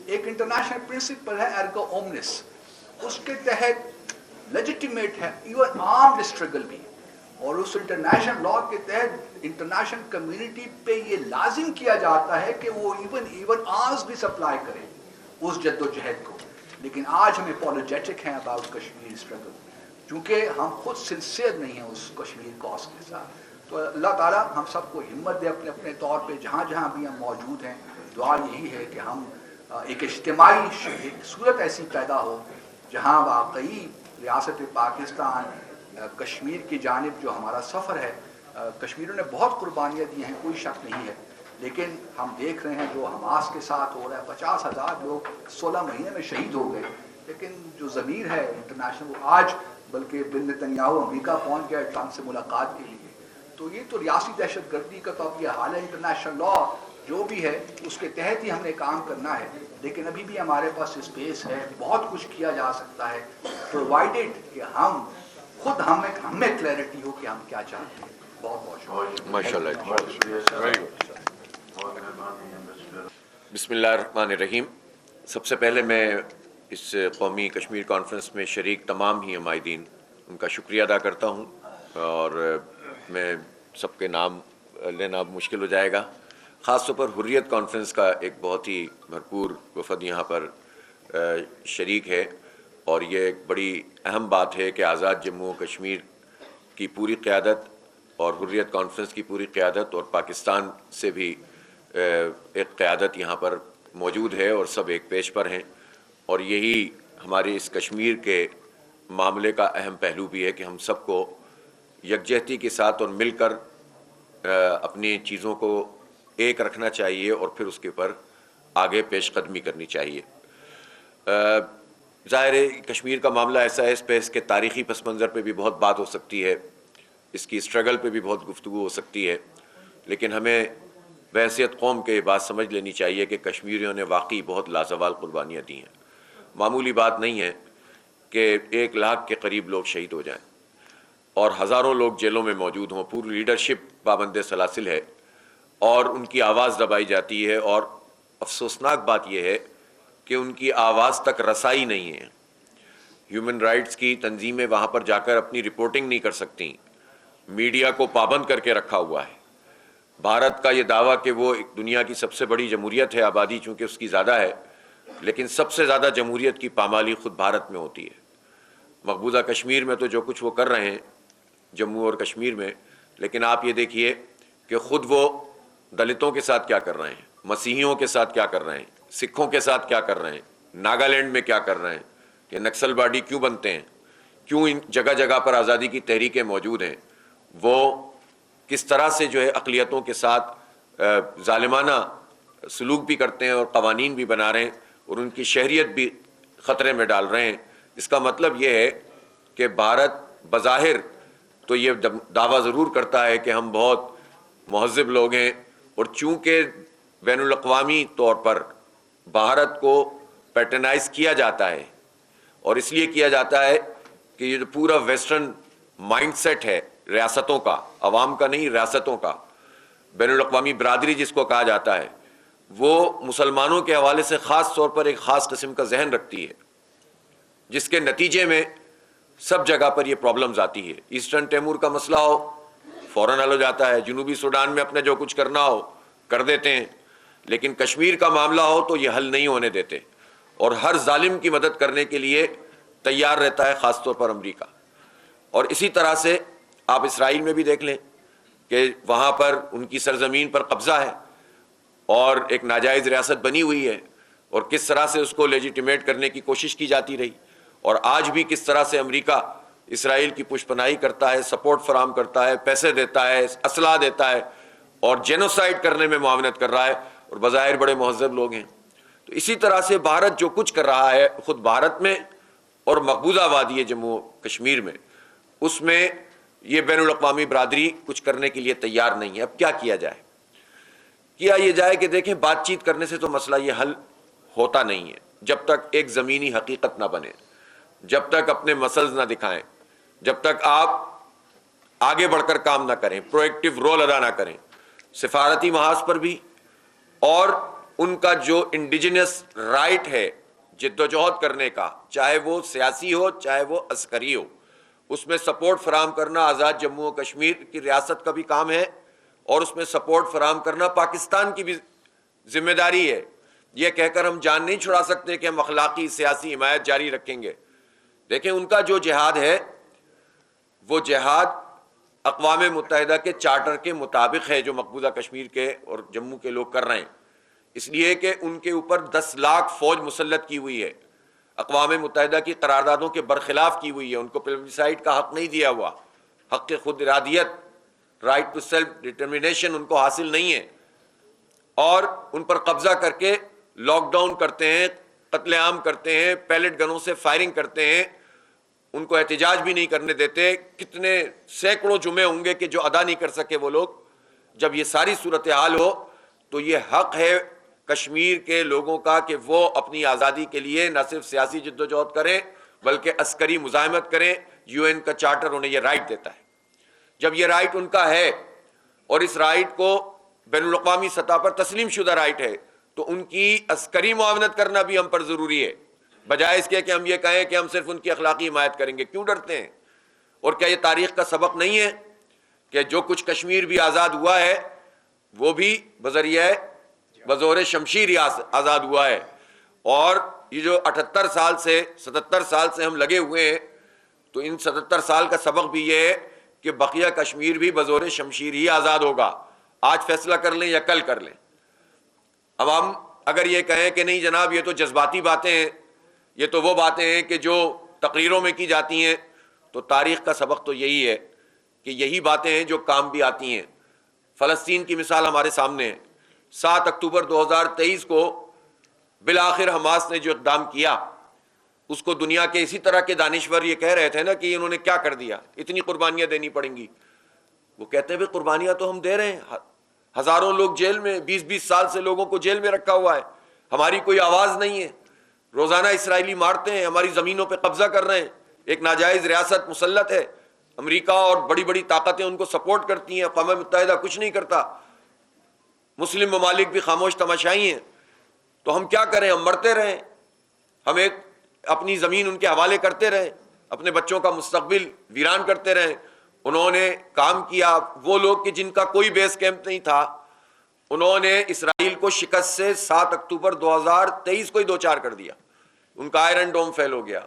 ایک انٹرنیشنل پرنسپل ہے ایرگو اومنس، اس کے تحت لیجیٹیمیٹ ہے ایون آرمڈ اسٹرگل بھی، اور اس انٹرنیشنل لا کے تحت انٹرنیشنل کمیونٹی پہ یہ لازم کیا جاتا ہے کہ وہ ایون آرمز بھی سپلائی کرے اس جد و جہد کو. لیکن آج ہم اپولوجیٹک ہیں اباؤٹ کشمیر اسٹرگل، چونکہ ہم خود سنسیئر نہیں ہیں اس کشمیر کاز کے ساتھ. تو اللہ تعالیٰ ہم سب کو ہمت دے اپنے اپنے طور پہ جہاں جہاں بھی ہم موجود ہیں. دعا یہی ہے کہ ہم ایک اجتماعی ایک صورت ایسی پیدا ہو جہاں واقعی ریاست پاکستان کشمیر کی جانب جو ہمارا سفر ہے، کشمیریوں نے بہت قربانیاں دی ہیں، کوئی شک نہیں ہے، لیکن ہم دیکھ رہے ہیں جو حماس کے ساتھ ہو رہا ہے. 50,000 لوگ 16 مہینے میں شہید ہو گئے. لیکن جو ضمیر ہے انٹرنیشنل، وہ آج بلکہ بن نتنیاہو امریکہ پہنچ گیا ٹرمپ سے ملاقات کے لیے. تو یہ تو ریاستی دہشت گردی کا تو اب یہ حال ہے. انٹرنیشنل لا جو بھی ہے اس کے تحت ہی ہم نے کام کرنا ہے، لیکن ابھی بھی ہمارے پاس اسپیس ہے، بہت کچھ کیا جا سکتا ہے، پرووائڈیڈ کہ ہم خود ہمیں کلیئرٹی ہو کہ ہم کیا چاہتے ہیں. بہت بہت شکریہ. ماشاءاللہ. بسم اللہ الرحمن الرحیم. سب سے پہلے میں اس قومی کشمیر کانفرنس میں شریک تمام ہی عمائدین ان کا شکریہ ادا کرتا ہوں، اور میں سب کے نام لینا مشکل ہو جائے گا. خاص طور پر حریت کانفرنس کا ایک بہت ہی بھرپور وفد یہاں پر شریک ہے، اور یہ ایک بڑی اہم بات ہے کہ آزاد جموں و کشمیر کی پوری قیادت اور حریت کانفرنس کی پوری قیادت اور پاکستان سے بھی ایک قیادت یہاں پر موجود ہے، اور سب ایک پیج پر ہیں. اور یہی ہمارے اس کشمیر کے معاملے کا اہم پہلو بھی ہے کہ ہم سب کو یکجہتی کے ساتھ اور مل کر اپنی چیزوں کو ایک رکھنا چاہیے اور پھر اس کے اوپر آگے پیش قدمی کرنی چاہیے. ظاہر ہے کشمیر کا معاملہ ایسا ہے، اس پہ اس کے تاریخی پس منظر پہ بھی بہت بات ہو سکتی ہے، اس کی اسٹرگل پہ بھی بہت گفتگو ہو سکتی ہے، لیکن ہمیں بحیثیت قوم کے یہ بات سمجھ لینی چاہیے کہ کشمیریوں نے واقعی بہت لازوال قربانیاں دی ہیں. معمولی بات نہیں ہے کہ 1 لاکھ کے قریب لوگ شہید ہو جائیں اور ہزاروں لوگ جیلوں میں موجود ہوں، پوری لیڈرشپ پابند سلاسل ہے اور ان کی آواز دبائی جاتی ہے. اور افسوسناک بات یہ ہے کہ ان کی آواز تک رسائی نہیں ہے. ہیومن رائٹس کی تنظیمیں وہاں پر جا کر اپنی رپورٹنگ نہیں کر سکتی، میڈیا کو پابند کر کے رکھا ہوا ہے. بھارت کا یہ دعویٰ کہ وہ دنیا کی سب سے بڑی جمہوریت ہے، آبادی چونکہ اس کی زیادہ ہے، لیکن سب سے زیادہ جمہوریت کی پامالی خود بھارت میں ہوتی ہے. مقبوضہ کشمیر میں تو جو کچھ وہ کر رہے ہیں جموں اور کشمیر میں، لیکن آپ یہ دیکھیے کہ خود وہ دلتوں کے ساتھ کیا کر رہے ہیں، مسیحیوں کے ساتھ کیا کر رہے ہیں، سکھوں کے ساتھ کیا کر رہے ہیں، ناگالینڈ میں کیا کر رہے ہیں. یہ نکسل باڈی کیوں بنتے ہیں، کیوں ان جگہ جگہ پر آزادی کی تحریکیں موجود ہیں، وہ کس طرح سے جو ہے اقلیتوں کے ساتھ ظالمانہ سلوک بھی کرتے ہیں اور قوانین بھی بنا رہے ہیں اور ان کی شہریت بھی خطرے میں ڈال رہے ہیں. اس کا مطلب یہ ہے کہ بھارت بظاہر تو یہ دعویٰ ضرور کرتا ہے کہ ہم بہت مہذب لوگ ہیں، اور چونکہ بین الاقوامی طور پر بھارت کو پیٹرنائز کیا جاتا ہے، اور اس لیے کیا جاتا ہے کہ یہ جو پورا ویسٹرن مائنڈ سیٹ ہے ریاستوں کا، عوام کا نہیں، ریاستوں کا، بین الاقوامی برادری جس کو کہا جاتا ہے، وہ مسلمانوں کے حوالے سے خاص طور پر ایک خاص قسم کا ذہن رکھتی ہے، جس کے نتیجے میں سب جگہ پر یہ پرابلمز آتی ہے. ایسٹرن تیمور کا مسئلہ ہو فوراً حل ہو جاتا ہے، جنوبی سوڈان میں اپنے جو کچھ کرنا ہو کر دیتے ہیں، لیکن کشمیر کا معاملہ ہو تو یہ حل نہیں ہونے دیتے، اور ہر ظالم کی مدد کرنے کے لیے تیار رہتا ہے، خاص طور پر امریکہ. اور اسی طرح سے آپ اسرائیل میں بھی دیکھ لیں کہ وہاں پر ان کی سرزمین پر قبضہ ہے اور ایک ناجائز ریاست بنی ہوئی ہے، اور کس طرح سے اس کو لیجیٹیمیٹ کرنے کی کوشش کی جاتی رہی، اور آج بھی کس طرح سے امریکہ اسرائیل کی پشت پناہی کرتا ہے، سپورٹ فراہم کرتا ہے، پیسے دیتا ہے، اسلحہ دیتا ہے اور جینوسائیڈ کرنے میں معاونت کر رہا ہے، اور بظاہر بڑے مہذب لوگ ہیں۔ تو اسی طرح سے بھارت جو کچھ کر رہا ہے خود بھارت میں اور مقبوضہ وادی جموں کشمیر میں، اس میں یہ بین الاقوامی برادری کچھ کرنے کے لیے تیار نہیں ہے۔ اب کیا کیا جائے؟ کیا یہ جائے کہ دیکھیں، بات چیت کرنے سے تو مسئلہ یہ حل ہوتا نہیں ہے جب تک ایک زمینی حقیقت نہ بنے، جب تک اپنے مسلز نہ دکھائیں، جب تک آپ آگے بڑھ کر کام نہ کریں، پرو ایکٹیو رول ادا نہ کریں سفارتی محاذ پر بھی، اور ان کا جو انڈیجنس رائٹ ہے جد و جہد کرنے کا، چاہے وہ سیاسی ہو چاہے وہ عسکری ہو، اس میں سپورٹ فراہم کرنا آزاد جموں و کشمیر کی ریاست کا بھی کام ہے، اور اس میں سپورٹ فراہم کرنا پاکستان کی بھی ذمہ داری ہے۔ یہ کہہ کر ہم جان نہیں چھڑا سکتے کہ ہم اخلاقی سیاسی حمایت جاری رکھیں گے۔ دیکھیں، ان کا جو جہاد ہے وہ جہاد اقوام متحدہ کے چارٹر کے مطابق ہے جو مقبوضہ کشمیر کے اور جموں کے لوگ کر رہے ہیں، اس لیے کہ ان کے اوپر 10 لاکھ فوج مسلط کی ہوئی ہے، اقوام متحدہ کی قراردادوں کے برخلاف کی ہوئی ہے، ان کو پلیبیسائٹ کا حق نہیں دیا ہوا، حق خود ارادیت، رائٹ ٹو سیلف ڈٹرمنیشن ان کو حاصل نہیں ہے، اور ان پر قبضہ کر کے لاک ڈاؤن کرتے ہیں، قتل عام کرتے ہیں، پیلٹ گنوں سے فائرنگ کرتے ہیں، ان کو احتجاج بھی نہیں کرنے دیتے۔ کتنے سینکڑوں جمعے ہوں گے کہ جو ادا نہیں کر سکے وہ لوگ۔ جب یہ ساری صورتحال ہو تو یہ حق ہے کشمیر کے لوگوں کا کہ وہ اپنی آزادی کے لیے نہ صرف سیاسی جدوجہد کریں بلکہ عسکری مزاحمت کریں۔ یو این کا چارٹر انہیں یہ رائٹ دیتا ہے۔ جب یہ رائٹ ان کا ہے اور اس رائٹ کو بین الاقوامی سطح پر تسلیم شدہ رائٹ ہے، تو ان کی عسکری معاونت کرنا بھی ہم پر ضروری ہے، بجائے اس کے کہ ہم یہ کہیں کہ ہم صرف ان کی اخلاقی حمایت کریں گے۔ کیوں ڈرتے ہیں؟ اور کیا یہ تاریخ کا سبق نہیں ہے کہ جو کچھ کشمیر بھی آزاد ہوا ہے وہ بھی بزور شمشیر ہی آزاد ہوا ہے، اور یہ جو 78 سال سے 77 سال سے ہم لگے ہوئے ہیں، تو ان 77 سال کا سبق بھی یہ ہے کہ بقیہ کشمیر بھی بزور شمشیر ہی آزاد ہوگا۔ آج فیصلہ کر لیں یا کل کر لیں۔ اب ہم اگر یہ کہیں کہ نہیں جناب یہ تو جذباتی باتیں ہیں، یہ تو وہ باتیں ہیں کہ جو تقریروں میں کی جاتی ہیں، تو تاریخ کا سبق تو یہی ہے کہ یہی باتیں ہیں جو کام بھی آتی ہیں۔ فلسطین کی مثال ہمارے سامنے ہے۔ 7 اکتوبر 2023 کو بالآخر حماس نے جو اقدام کیا، اس کو دنیا کے اسی طرح کے دانشور یہ کہہ رہے تھے نا کہ انہوں نے کیا کر دیا، اتنی قربانیاں دینی پڑیں گی۔ وہ کہتے ہیں بھی قربانیاں تو ہم دے رہے ہیں، ہزاروں لوگ جیل میں، 20 سال سے لوگوں کو جیل میں رکھا ہوا ہے، ہماری کوئی آواز نہیں ہے، روزانہ اسرائیلی مارتے ہیں، ہماری زمینوں پہ قبضہ کر رہے ہیں، ایک ناجائز ریاست مسلط ہے، امریکہ اور بڑی بڑی طاقتیں ان کو سپورٹ کرتی ہیں، اقوام متحدہ کچھ نہیں کرتا، مسلم ممالک بھی خاموش تماشائی ہیں۔ تو ہم کیا کریں؟ ہم مرتے رہیں، ہم ایک اپنی زمین ان کے حوالے کرتے رہیں، اپنے بچوں کا مستقبل ویران کرتے رہیں۔ انہوں نے کام کیا، وہ لوگ کہ جن کا کوئی بیس کیمپ نہیں تھا، انہوں نے اسرائیل کو شکست سے 7 اکتوبر 2023 کو ہی دوچار کر دیا۔ ان کا آئرن ڈوم فیل ہو گیا،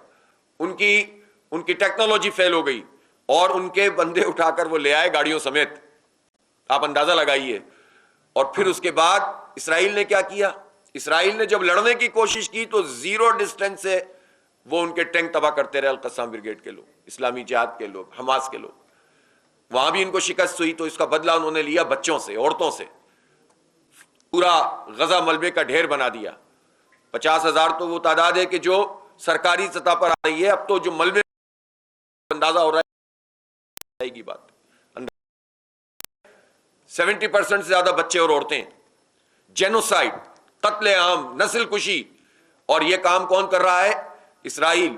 ان کی ٹیکنالوجی فیل ہو گئی، اور ان کے بندے اٹھا کر وہ لے آئے گاڑیوں سمیت۔ آپ اندازہ لگائیے۔ اور پھر اس کے بعد اسرائیل نے کیا کیا؟ اسرائیل نے جب لڑنے کی کوشش کی تو 0 ڈسٹینس سے وہ ان کے ٹینک تباہ کرتے رہے، القسام بریگیڈ کے لوگ، اسلامی جہاد کے لوگ، حماس کے لوگ۔ وہاں بھی ان کو شکست ہوئی، تو اس کا بدلہ انہوں نے لیا بچوں سے، عورتوں سے، پورا غزہ ملبے کا ڈھیر بنا دیا۔ 50,000 تو وہ تعداد ہے کہ جو سرکاری سطح پر آ رہی ہے، اب تو جو ملبے اندازہ ہو رہا ہے کی بات 70% سے زیادہ بچے اور عورتیں۔ جینوسائیڈ، قتل عام، نسل کشی، اور یہ کام کون کر رہا ہے؟ اسرائیل۔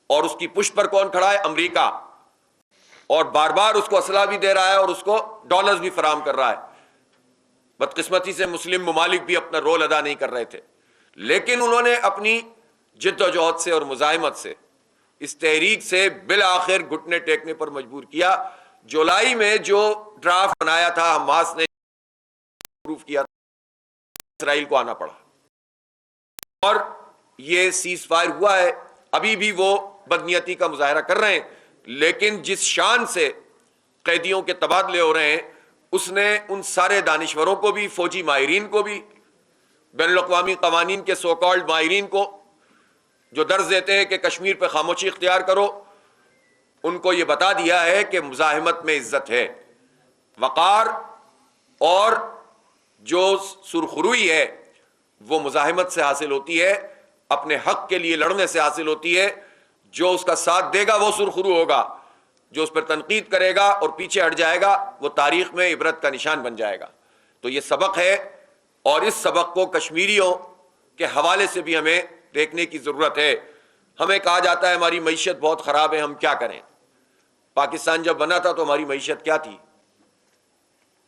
اور اس کی پشت پر کون کھڑا ہے؟ امریکہ، اور بار بار اس کو اسلحہ بھی دے رہا ہے اور اس کو ڈالرز بھی فراہم کر رہا ہے۔ بدقسمتی سے مسلم ممالک بھی اپنا رول ادا نہیں کر رہے تھے، لیکن انہوں نے اپنی جد و جہد سے اور مزاحمت سے، اس تحریک سے بالآخر گھٹنے ٹیکنے پر مجبور کیا۔ جولائی میں جو ڈرافٹ بنایا تھا حماس نے پروف کیا تھا، اسرائیل کو آنا پڑا، اور یہ سیز فائر ہوا ہے۔ ابھی بھی وہ بدنیتی کا مظاہرہ کر رہے ہیں، لیکن جس شان سے قیدیوں کے تبادلے ہو رہے ہیں، اس نے ان سارے دانشوروں کو بھی، فوجی ماہرین کو بھی، بین الاقوامی قوانین کے سو کالڈ ماہرین کو جو درس دیتے ہیں کہ کشمیر پہ خاموشی اختیار کرو، ان کو یہ بتا دیا ہے کہ مزاحمت میں عزت ہے، وقار اور جو سرخروئی ہے وہ مزاحمت سے حاصل ہوتی ہے، اپنے حق کے لیے لڑنے سے حاصل ہوتی ہے۔ جو اس کا ساتھ دے گا وہ سرخرو ہوگا، جو اس پر تنقید کرے گا اور پیچھے ہٹ جائے گا وہ تاریخ میں عبرت کا نشان بن جائے گا۔ تو یہ سبق ہے، اور اس سبق کو کشمیریوں کے حوالے سے بھی ہمیں دیکھنے کی ضرورت ہے۔ ہمیں کہا جاتا ہے ہماری معیشت بہت خراب ہے، ہم کیا کریں؟ پاکستان جب بنا تھا تو ہماری معیشت کیا تھی؟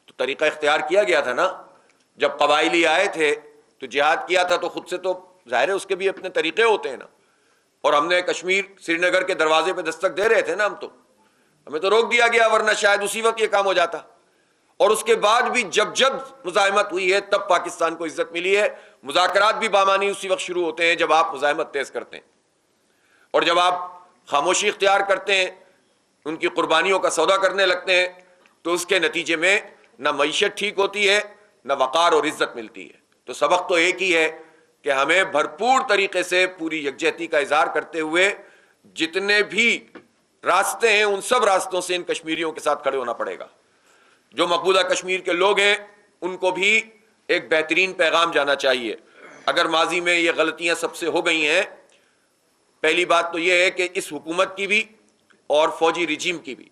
تو طریقہ اختیار کیا گیا تھا نا۔ جب قبائلی آئے تھے تو جہاد کیا تھا، تو خود سے تو ظاہر ہے اس کے بھی اپنے طریقے ہوتے ہیں نا۔ اور ہم نے کشمیر سری نگر کے دروازے پہ دستک دے رہے تھے نا، ہمیں تو روک دیا گیا، ورنہ شاید اسی وقت یہ کام ہو جاتا۔ اور اس کے بعد بھی جب مزاحمت ہوئی ہے تب پاکستان کو عزت ملی ہے۔ مذاکرات بھی بامانی اسی وقت شروع ہوتے ہیں جب آپ مزاحمت تیز کرتے ہیں، اور جب آپ خاموشی اختیار کرتے ہیں، ان کی قربانیوں کا سودا کرنے لگتے ہیں، تو اس کے نتیجے میں نہ معیشت ٹھیک ہوتی ہے، نہ وقار اور عزت ملتی ہے۔ تو سبق تو ایک ہی ہے کہ ہمیں بھرپور طریقے سے پوری یکجہتی کا اظہار کرتے ہوئے جتنے بھی راستے ہیں ان سب راستوں سے ان کشمیریوں کے ساتھ کھڑے ہونا پڑے گا۔ جو مقبوضہ کشمیر کے لوگ ہیں ان کو بھی ایک بہترین پیغام جانا چاہیے۔ اگر ماضی میں یہ غلطیاں سب سے ہو گئی ہیں، پہلی بات تو یہ ہے کہ اس حکومت کی بھی اور فوجی رجیم کی بھی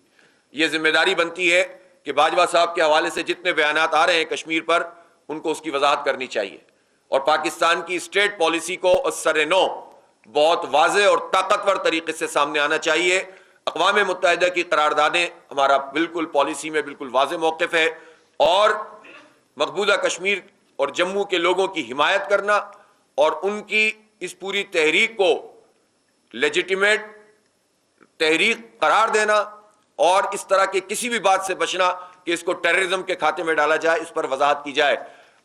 یہ ذمہ داری بنتی ہے کہ باجوہ صاحب کے حوالے سے جتنے بیانات آ رہے ہیں کشمیر پر، ان کو اس کی وضاحت کرنی چاہیے، اور پاکستان کی اسٹیٹ پالیسی کو اثر نو بہت واضح اور طاقتور طریقے سے سامنے آنا چاہیے۔ اقوام متحدہ کی قراردادیں ہمارا بالکل پالیسی میں بالکل واضح موقف ہے، اور مقبوضہ کشمیر اور جموں کے لوگوں کی حمایت کرنا اور ان کی اس پوری تحریک کو لیجیٹیمیٹ تحریک قرار دینا، اور اس طرح کے کسی بھی بات سے بچنا کہ اس کو ٹیررزم کے کھاتے میں ڈالا جائے، اس پر وضاحت کی جائے۔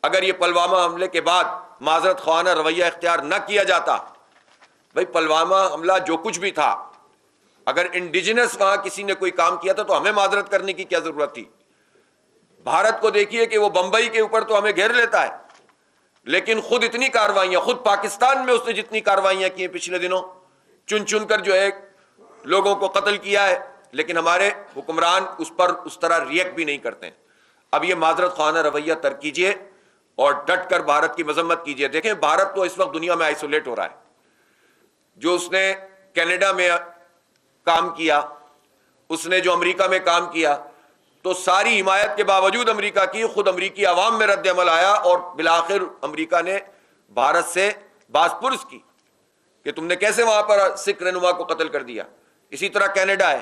اگر یہ پلوامہ حملے کے بعد معذرت خواہانہ رویہ اختیار نہ کیا جاتا، بھئی پلوامہ حملہ جو کچھ بھی تھا، اگر انڈیجنس وہاں کسی نے کوئی کام کیا تھا تو ہمیں معذرت کرنے کی کیا ضرورت تھی؟ بھارت کو دیکھیے کہ وہ بمبئی کے اوپر تو ہمیں گھیر لیتا ہے، لیکن خود اتنی کارروائیاں، خود پاکستان میں اس نے جتنی کارروائیاں کی ہیں پچھلے دنوں، چن چن کر جو ہے لوگوں کو قتل کیا ہے، لیکن ہمارے حکمران اس پر اس طرح ریئیکٹ بھی نہیں کرتے ہیں۔ اب یہ معذرت خواہانہ رویہ ترک کیجیے اور ڈٹ کر بھارت کی مذمت کیجیے۔ دیکھیں بھارت تو اس وقت دنیا میں آئسولیٹ ہو رہا ہے۔ جو اس نے کینیڈا میں کام کیا، اس نے جو امریکہ میں کام کیا، تو ساری حمایت کے باوجود امریکہ کی، خود امریکی عوام میں رد عمل آیا، اور بالآخر امریکہ نے بھارت سے باز پرس کی کہ تم نے کیسے وہاں پر سکھ رہنما کو قتل کر دیا۔ اسی طرح کینیڈا ہے،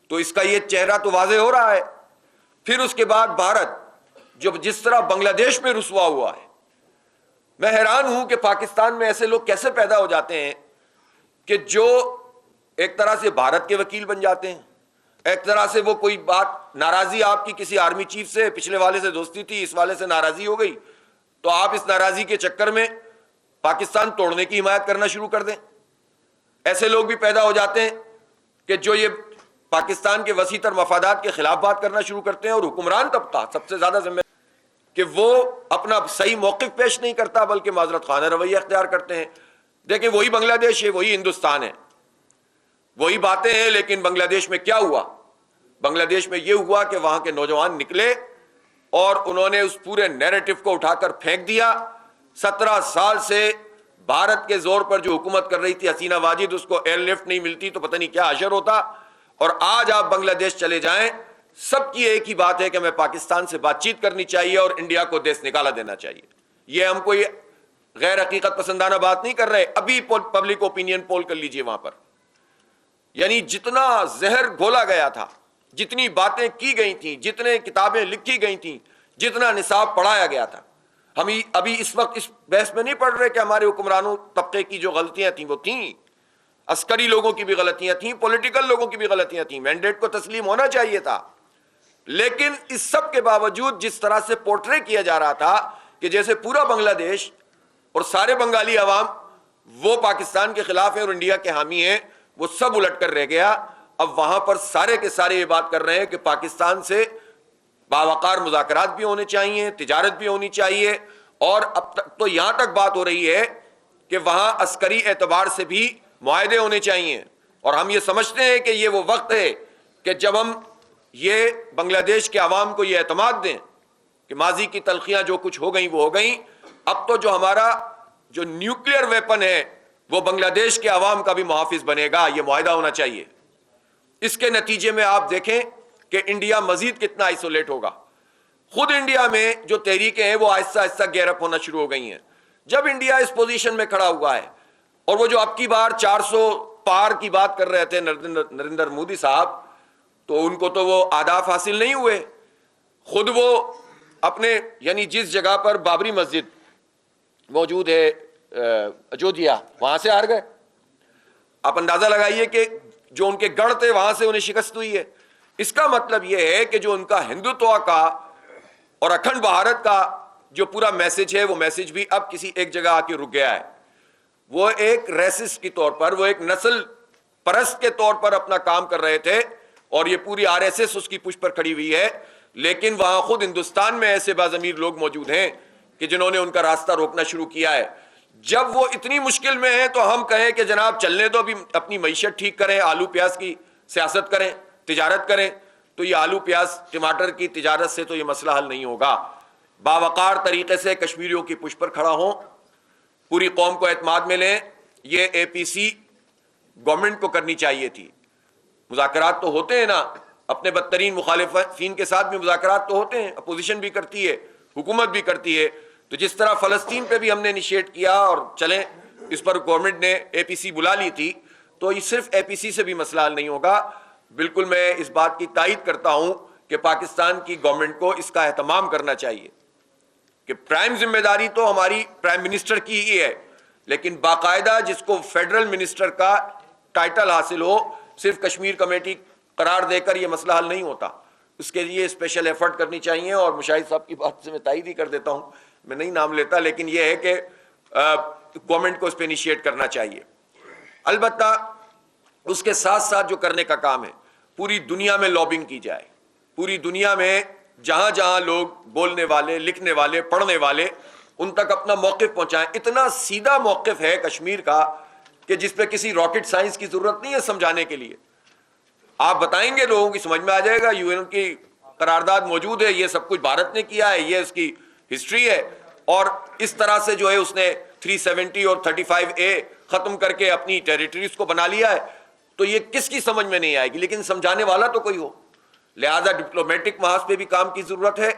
تو اس کا یہ چہرہ تو واضح ہو رہا ہے۔ پھر اس کے بعد بھارت جو جس طرح بنگلہ دیش میں رسوا ہوا ہے، میں حیران ہوں کہ پاکستان میں ایسے لوگ کیسے پیدا ہو جاتے ہیں کہ جو ایک طرح سے بھارت کے وکیل بن جاتے ہیں، ایک طرح سے وہ کوئی بات ناراضی آپ کی کسی آرمی چیف سے، پچھلے والے سے دوستی تھی، اس والے سے ناراضی ہو گئی، تو آپ اس ناراضی کے چکر میں پاکستان توڑنے کی حمایت کرنا شروع کر دیں۔ ایسے لوگ بھی پیدا ہو جاتے ہیں کہ جو یہ پاکستان کے وسیع تر مفادات کے خلاف بات کرنا شروع کرتے ہیں، اور حکمران طبقہ سب سے زیادہ ذمہ کہ وہ اپنا صحیح موقف پیش نہیں کرتا بلکہ معذرت خواہانہ رویہ اختیار کرتے ہیں۔ دیکھیں وہی بنگلہ دیش ہے، وہی ہندوستان ہے، وہی باتیں ہیں، لیکن بنگلہ دیش میں کیا ہوا؟ بنگلہ دیش میں یہ ہوا کہ وہاں کے نوجوان نکلے اور انہوں نے اس پورے نیریٹو کو اٹھا کر پھینک دیا۔ 17 سال سے بھارت کے زور پر جو حکومت کر رہی تھی حسینہ واجد، اس کو ایئر لفٹ نہیں ملتی تو پتہ نہیں کیا حشر ہوتا۔ اور آج آپ بنگلہ دیش چلے جائیں، سب کی ایک ہی بات ہے کہ ہمیں پاکستان سے بات چیت کرنی چاہیے اور انڈیا کو دیس نکالا دینا چاہیے۔ یہ ہم کوئی غیر حقیقت پسندانہ بات نہیں کر رہے۔ ابھی پبلک اوپینین پول کر لیجئے وہاں پر، یعنی جتنا زہر گھولا گیا تھا، جتنی باتیں کی گئی تھیں، جتنے کتابیں لکھی گئی تھیں، جتنا نصاب پڑھایا گیا تھا، ہم ابھی اس وقت اس بحث میں نہیں پڑھ رہے کہ ہمارے حکمرانوں طبقے کی جو غلطیاں تھیں وہ تھیں، عسکری لوگوں کی بھی غلطیاں تھیں، پولیٹیکل لوگوں کی بھی غلطیاں تھیں، مینڈیٹ کو تسلیم ہونا چاہیے تھا۔ لیکن اس سب کے باوجود جس طرح سے پورٹرے کیا جا رہا تھا کہ جیسے پورا بنگلہ دیش اور سارے بنگالی عوام وہ پاکستان کے خلاف ہیں اور انڈیا کے حامی ہیں، وہ سب الٹ کر رہ گیا۔ اب وہاں پر سارے کے سارے یہ بات کر رہے ہیں کہ پاکستان سے باوقار مذاکرات بھی ہونے چاہیے، تجارت بھی ہونی چاہیے، اور اب تک تو یہاں تک بات ہو رہی ہے کہ وہاں عسکری اعتبار سے بھی معاہدے ہونے چاہیے، اور ہم یہ سمجھتے ہیں کہ یہ وہ وقت ہے کہ جب ہم یہ بنگلہ دیش کے عوام کو یہ اعتماد دیں کہ ماضی کی تلخیاں جو کچھ ہو گئیں وہ ہو گئیں، اب تو جو ہمارا جو نیوکلیئر ویپن ہے وہ بنگلہ دیش کے عوام کا بھی محافظ بنے گا، یہ معاہدہ ہونا چاہیے۔ اس کے نتیجے میں آپ دیکھیں کہ انڈیا مزید کتنا آئسولیٹ ہوگا۔ خود انڈیا میں جو تحریکیں ہیں وہ آہستہ آہستہ گیئر اپ ہونا شروع ہو گئی ہیں۔ جب انڈیا اس پوزیشن میں کھڑا ہوا ہے، اور وہ جو اب کی بار 400 پار کی بات کر رہے تھے نریندر مودی صاحب، تو ان کو تو وہ اہداف حاصل نہیں ہوئے، خود وہ اپنے یعنی جس جگہ پر بابری مسجد موجود ہے اجودھیا، وہاں سے ہار گئے۔ آپ اندازہ لگائیے کہ جو ان کے گڑھ تھے وہاں سے انہیں شکست ہوئی ہے۔ اس کا مطلب یہ ہے کہ جو ان کا ہندوتوا کا اور اکھنڈ بھارت کا جو پورا میسج ہے وہ میسج بھی اب کسی ایک جگہ آ کے رک گیا ہے۔ وہ ایک ریسسٹ کے طور پر، وہ ایک نسل پرست کے طور پر اپنا کام کر رہے تھے، اور یہ پوری آر ایس ایس اس کی پشت پر کھڑی ہوئی ہے، لیکن وہاں خود ہندوستان میں ایسے باضمیر لوگ موجود ہیں کہ جنہوں نے ان کا راستہ روکنا شروع کیا ہے۔ جب وہ اتنی مشکل میں ہیں تو ہم کہیں کہ جناب چلنے دو، ابھی اپنی معیشت ٹھیک کریں، آلو پیاز کی سیاست کریں، تجارت کریں، تو یہ آلو پیاز ٹماٹر کی تجارت سے تو یہ مسئلہ حل نہیں ہوگا۔ باوقار طریقے سے کشمیریوں کی پشت پر کھڑا ہوں، پوری قوم کو اعتماد میں لیں۔ یہ اے پی سی گورنمنٹ کو کرنی چاہیے تھی۔ مذاکرات تو ہوتے ہیں نا، اپنے بدترین مخالفین کے ساتھ بھی مذاکرات تو ہوتے ہیں، اپوزیشن بھی کرتی ہے، حکومت بھی کرتی ہے۔ تو جس طرح فلسطین پہ بھی ہم نے انیشیٹ کیا اور چلیں اس پر گورنمنٹ نے اے پی سی بلا لی تھی، تو یہ صرف اے پی سی سے بھی مسئلہ حل نہیں ہوگا۔ بالکل میں اس بات کی تائید کرتا ہوں کہ پاکستان کی گورنمنٹ کو اس کا اہتمام کرنا چاہیے کہ پرائم ذمہ داری تو ہماری پرائم منسٹر کی ہی ہے، لیکن باقاعدہ جس کو فیڈرل منسٹر کا ٹائٹل حاصل ہو، صرف کشمیر کمیٹی قرار دے کر یہ مسئلہ حل نہیں ہوتا۔ اس کے لیے اسپیشل ایفرٹ کرنی چاہیے، اور مشاہد صاحب کی بات سے میں تائید ہی کر دیتا ہوں، میں نہیں نام لیتا، لیکن یہ ہے کہ گورنمنٹ کو اس پہ انیشیٹ کرنا چاہیے۔ البتہ اس کے ساتھ ساتھ جو کرنے کا کام ہے، پوری دنیا میں لابنگ کی جائے، پوری دنیا میں جہاں جہاں لوگ بولنے والے، لکھنے والے، پڑھنے والے، ان تک اپنا موقف پہنچائیں۔ اتنا سیدھا موقف ہے کشمیر کا کہ جس پہ کسی راکٹ سائنس کی ضرورت نہیں ہے سمجھانے کے لیے۔ آپ بتائیں گے لوگوں کی سمجھ میں آ جائے گا، یو این کی قرارداد موجود ہے، یہ سب کچھ بھارت نے کیا ہے، یہ اس کی ہسٹری ہے، اور اس طرح سے جو ہے اس نے 370 اور 35A ختم کر کے اپنی ٹیریٹریز کو بنا لیا ہے، تو یہ کس کی سمجھ میں نہیں آئے گی، لیکن سمجھانے والا تو کوئی ہو۔ لہذا ڈپلومیٹک محاذ پہ بھی کام کی ضرورت ہے،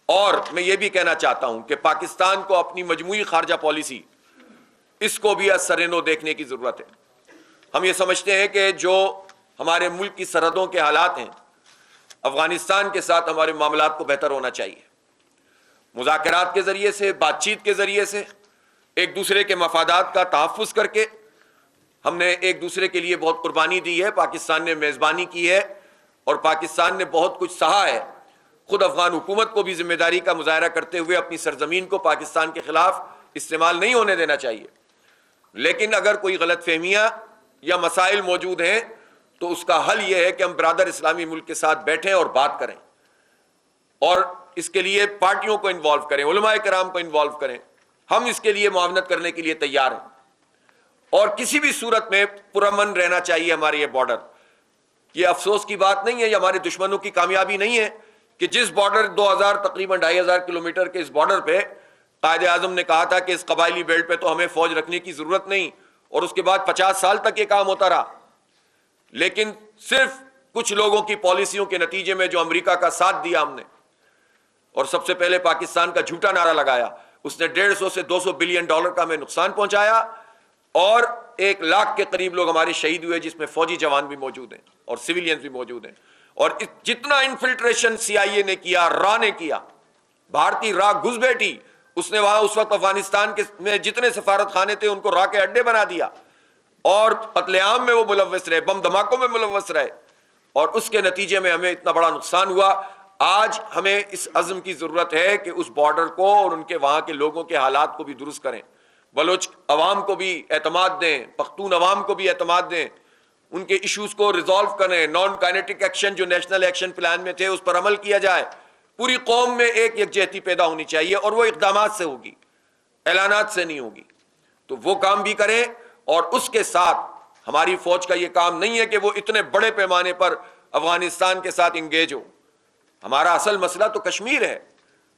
اور میں یہ بھی کہنا چاہتا ہوں کہ پاکستان کو اپنی مجموعی خارجہ پالیسی، اس کو بھی از سر نو دیکھنے کی ضرورت ہے۔ ہم یہ سمجھتے ہیں کہ جو ہمارے ملک کی سرحدوں کے حالات ہیں، افغانستان کے ساتھ ہمارے معاملات کو بہتر ہونا چاہیے۔ مذاکرات کے ذریعے سے، بات چیت کے ذریعے سے، ایک دوسرے کے مفادات کا تحفظ کر کے ہم نے ایک دوسرے کے لیے بہت قربانی دی ہے، پاکستان نے میزبانی کی ہے، اور پاکستان نے بہت کچھ سہا ہے۔ خود افغان حکومت کو بھی ذمہ داری کا مظاہرہ کرتے ہوئے اپنی سرزمین کو پاکستان کے خلاف استعمال نہیں ہونے دینا چاہیے۔ لیکن اگر کوئی غلط فہمیاں یا مسائل موجود ہیں تو اس کا حل یہ ہے کہ ہم برادر اسلامی ملک کے ساتھ بیٹھیں اور بات کریں، اور اس کے لیے پارٹیوں کو انوالو کریں، علماء کرام کو انوالو کریں۔ ہم اس کے لیے معاونت کرنے کے لیے تیار ہیں، اور کسی بھی صورت میں پرامن رہنا چاہیے ہمارے یہ بارڈر۔ یہ افسوس کی بات نہیں ہے، یہ ہمارے دشمنوں کی کامیابی نہیں ہے کہ جس بارڈر 2000 تقریباً 2500 کلومیٹر کے اس بارڈر پہ قائد اعظم نے کہا تھا کہ اس قبائلی بیلٹ پہ تو ہمیں فوج رکھنے کی ضرورت نہیں، اور اس کے بعد 50 سال تک یہ کام ہوتا رہا، لیکن صرف کچھ لوگوں کی پالیسیوں کے نتیجے میں جو امریکہ کا ساتھ دیا ہم نے، اور سب سے پہلے پاکستان کا جھوٹا نعرہ لگایا، اس نے 150 سے 200 بلین ڈالر کا ہمیں نقصان پہنچایا، اور 1 لاکھ کے قریب لوگ ہمارے شہید ہوئے، جس میں فوجی جوان بھی موجود ہیں اور سویلینز بھی موجود ہیں۔ اور جتنا انفلٹریشن سی آئی اے نے کیا، را نے کیا، بھارتی را گھس بیٹھی، اس نے وہاں اس وقت افغانستان میں جتنے سفارت خانے تھے ان کو را کے اڈے بنا دیا، اور قتل عام میں وہ ملوث رہے، بم دھماکوں میں ملوث رہے، اور اس کے نتیجے میں ہمیں اتنا بڑا نقصان ہوا۔ آج ہمیں اس عزم کی ضرورت ہے کہ اس بارڈر کو اور ان کے وہاں کے لوگوں کے حالات کو بھی درست کریں، بلوچ عوام کو بھی اعتماد دیں، پختون عوام کو بھی اعتماد دیں، ان کے ایشوز کو ریزالو کریں، نان کائنیٹک ایکشن جو نیشنل ایکشن پلان میں تھے اس پر عمل کیا جائے۔ پوری قوم میں ایک یکجہتی پیدا ہونی چاہیے، اور وہ اقدامات سے ہوگی۔ اعلانات سے نہیں ہوگی. تو وہ کام بھی کریں, اور اس کے ساتھ ہماری فوج کا یہ کام نہیں ہے کہ وہ اتنے بڑے پیمانے پر افغانستان کے ساتھ انگیج ہو. ہمارا اصل مسئلہ تو کشمیر ہے.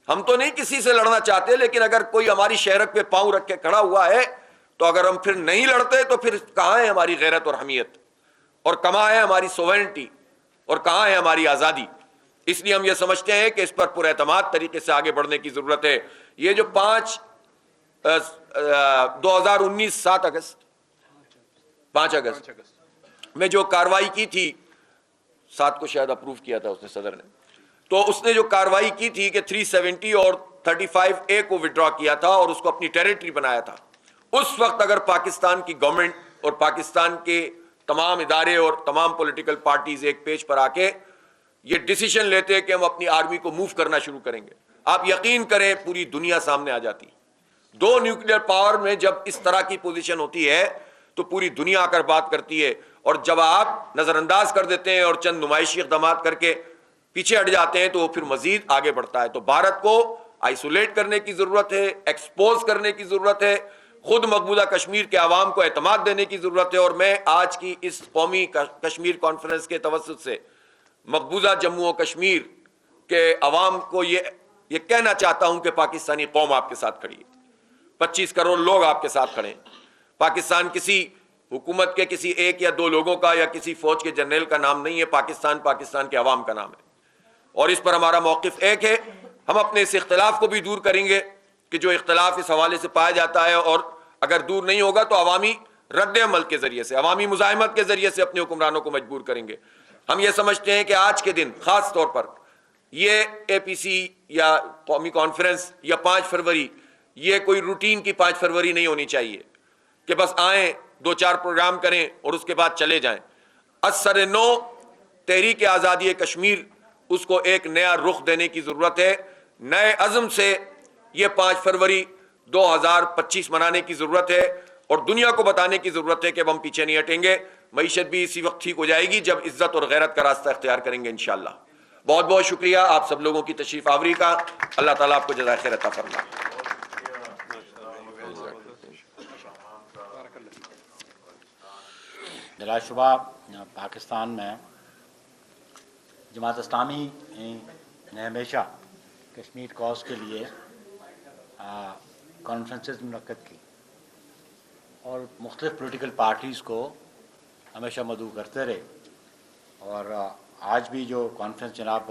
ہم تو نہیں کسی سے لڑنا چاہتے, لیکن اگر کوئی ہماری شہرک پہ پاؤں رکھ کے کھڑا ہوا ہے تو اگر ہم پھر نہیں لڑتے تو پھر کہاں ہے ہماری غیرت اور حمیت, اور کہاں ہے ہماری سوورنٹی, اور کہاں ہے ہماری آزادی. اس لیے ہم یہ سمجھتے ہیں کہ اس پر پر اعتماد طریقے سے آگے بڑھنے کی ضرورت ہے. یہ جو 2019 5 اگست میں جو کاروائی کی تھی, 7 کو شاید اپروو کیا تھا اس نے صدر نے, تو اس نے جو کاروائی کی تھی کہ 370 اور 35A کو وڈرا کیا تھا اور اس کو اپنی ٹیریٹری بنایا تھا. اس وقت اگر پاکستان کی گورنمنٹ اور پاکستان کے تمام ادارے اور تمام پولیٹیکل پارٹیز ایک پیج پر آ کے یہ ڈیسیژن لیتے کہ ہم اپنی آرمی کو موو کرنا شروع کریں گے, آپ یقین کریں پوری دنیا سامنے آ جاتی. 2 نیوکلیئر پاور میں جب اس طرح کی پوزیشن ہوتی ہے تو پوری دنیا آ کر بات کرتی ہے, اور جب آپ نظر انداز کر دیتے ہیں اور چند نمائشی اقدامات کر کے پیچھے ہٹ جاتے ہیں تو وہ پھر مزید آگے بڑھتا ہے. تو بھارت کو آئسولیٹ کرنے کی ضرورت ہے, ایکسپوز کرنے کی ضرورت ہے, خود مقبوضہ کشمیر کے عوام کو اعتماد دینے کی ضرورت ہے. اور میں آج کی اس قومی کشمیر کانفرنس کے توسط سے مقبوضہ جموں و کشمیر کے عوام کو یہ کہنا چاہتا ہوں کہ پاکستانی قوم آپ کے ساتھ کھڑی ہے, 25 کروڑ لوگ آپ کے ساتھ کھڑے ہیں. پاکستان کسی حکومت کے کسی ایک یا 2 لوگوں کا یا کسی فوج کے جنرل کا نام نہیں ہے, پاکستان کے عوام کا نام ہے. اور اس پر ہمارا موقف ایک ہے. ہم اپنے اس اختلاف کو بھی دور کریں گے کہ جو اختلاف اس حوالے سے پایا جاتا ہے, اور اگر دور نہیں ہوگا تو عوامی رد عمل کے ذریعے سے, عوامی مزاحمت کے ذریعے سے اپنے حکمرانوں کو مجبور کریں گے. ہم یہ سمجھتے ہیں کہ آج کے دن خاص طور پر یہ APC یا قومی کانفرنس یا 5 فروری یہ کوئی روٹین کی 5 فروری نہیں ہونی چاہیے کہ بس آئیں 2-4 پروگرام کریں اور اس کے بعد چلے جائیں. اثر نو تحریک آزادی کشمیر, اس کو ایک نیا رخ دینے کی ضرورت ہے. نئے عزم سے یہ 5 فروری 2025 منانے کی ضرورت ہے, اور دنیا کو بتانے کی ضرورت ہے کہ اب ہم پیچھے نہیں ہٹیں گے. معیشت بھی اسی وقت ٹھیک ہو جائے گی جب عزت اور غیرت کا راستہ اختیار کریں گے انشاءاللہ. بہت بہت شکریہ آپ سب لوگوں کی تشریف آوری کا. اللہ تعالیٰ آپ کو جزائے خیر عطا فرمائے. بلا شبہ پاکستان میں جماعت اسلامی نے ہمیشہ کشمیر کاز کے لیے کانفرنسز منعقد کی اور مختلف پولیٹیکل پارٹیز کو ہمیشہ مدعو کرتے رہے. اور آج بھی جو کانفرنس جناب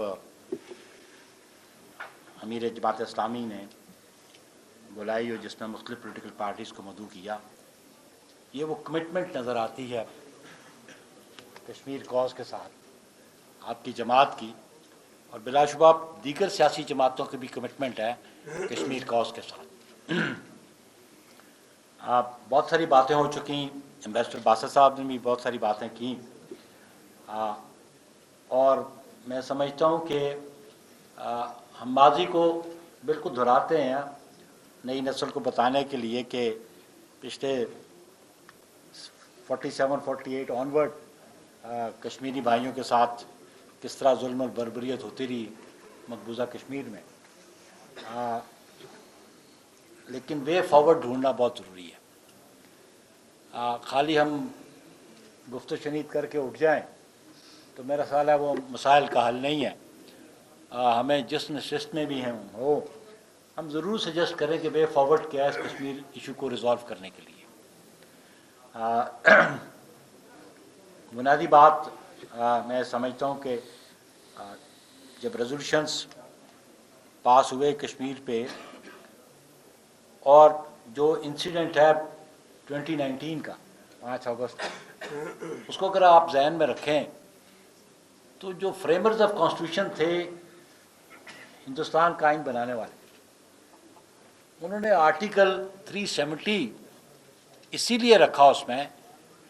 امیر جماعت اسلامی نے بلائی اور جس میں مختلف پولیٹیکل پارٹیز کو مدعو کیا, یہ وہ کمٹمنٹ نظر آتی ہے کشمیر کاز کے ساتھ آپ کی جماعت کی, اور بلا شبہ دیگر سیاسی جماعتوں کی بھی کمٹمنٹ ہے کشمیر کاز کے ساتھ. بہت ساری باتیں ہو چکی, ایمبیسڈر باسط صاحب نے بھی بہت ساری باتیں کی, اور میں سمجھتا ہوں کہ ہم ماضی کو بالکل دہراتے ہیں نئی نسل کو بتانے کے لیے کہ پچھلے 47-48 آنورڈ کشمیری بھائیوں کے ساتھ کس طرح ظلم اور بربریت ہوتی رہی مقبوضہ کشمیر میں. لیکن وے فارورڈ ڈھونڈنا بہت ضروری ہے. خالی ہم گفت و شنید کر کے اٹھ جائیں تو میرا خیال ہے وہ مسائل کا حل نہیں ہے. ہمیں جس نشست میں بھی ہیں ہم ضرور سجیسٹ کریں کہ وے فارورڈ کیا ہے اس کشمیر ایشو کو ریزالو کرنے کے لیے. بنیادی بات میں سمجھتا ہوں کہ جب ریزولوشنس پاس ہوئے کشمیر پہ, اور جو انسیڈنٹ ہے 2019 کا 5 اگست اس کو اگر آپ ذہن میں رکھیں تو جو فریمرز آف کانسٹیٹیوشن تھے ہندوستان کا آئین بنانے والے, انہوں نے آرٹیکل 370 اسی لیے رکھا اس میں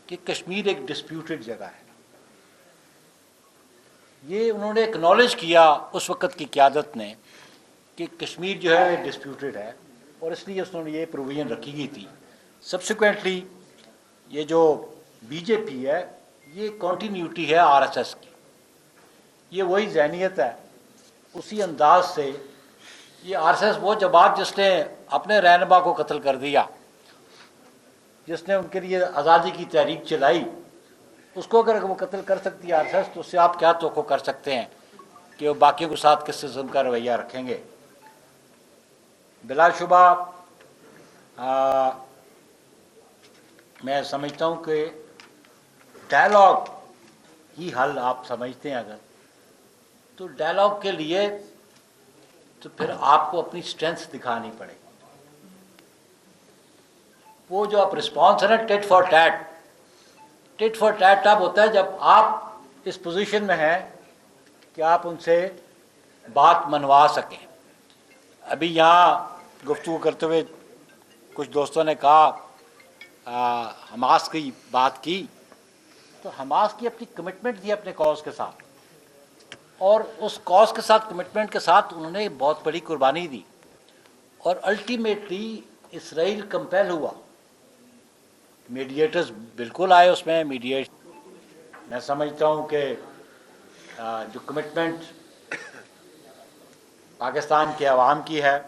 کہ کشمیر ایک ڈسپیوٹڈ جگہ ہے. یہ انہوں نے اکنالج کیا اس وقت کی قیادت نے کہ کشمیر جو ہے ڈسپیوٹڈ ہے, اور اس لیے انہوں نے یہ پروویژن رکھی گئی تھی. سبسیکوینٹلی یہ جو BJP ہے یہ کنٹینیوٹی ہے RSS کی, یہ وہی ذہنیت ہے, اسی انداز سے یہ RSS وہ جماعت جس نے اپنے رہنما کو قتل کر دیا، جس نے ان کے لیے آزادی کی تحریک چلائی، اس کو اگر وہ قتل کر سکتی ہے RSS، تو اس سے آپ کیا توقع کر سکتے ہیں کہ وہ باقیوں کے ساتھ کس قسم کا رویہ رکھیں گے؟ بلا شبہ میں سمجھتا ہوں کہ ڈائلاگ ہی حل آپ سمجھتے ہیں اگر، تو ڈائلاگ کے لیے تو پھر آپ کو اپنی اسٹرینتھ دکھانی پڑے گی۔ وہ جو آپ رسپانس ہے نا ٹیٹ فار ٹیٹ اب ہوتا ہے جب آپ اس پوزیشن میں ہیں کہ آپ ان سے بات منوا سکیں۔ ابھی یہاں گفتگو کرتے ہوئے کچھ دوستوں نے کہا حماس کی بات کی، تو حماس کی اپنی کمٹمنٹ تھی اپنے کاز کے ساتھ، اور اس کاز کے ساتھ کمٹمنٹ کے ساتھ انہوں نے بہت بڑی قربانی دی، اور الٹیمیٹلی اسرائیل کمپیل ہوا۔ میڈیٹرز بالکل آئے اس میں، میں سمجھتا ہوں کہ جو کمٹمنٹ پاکستان کے عوام کی ہے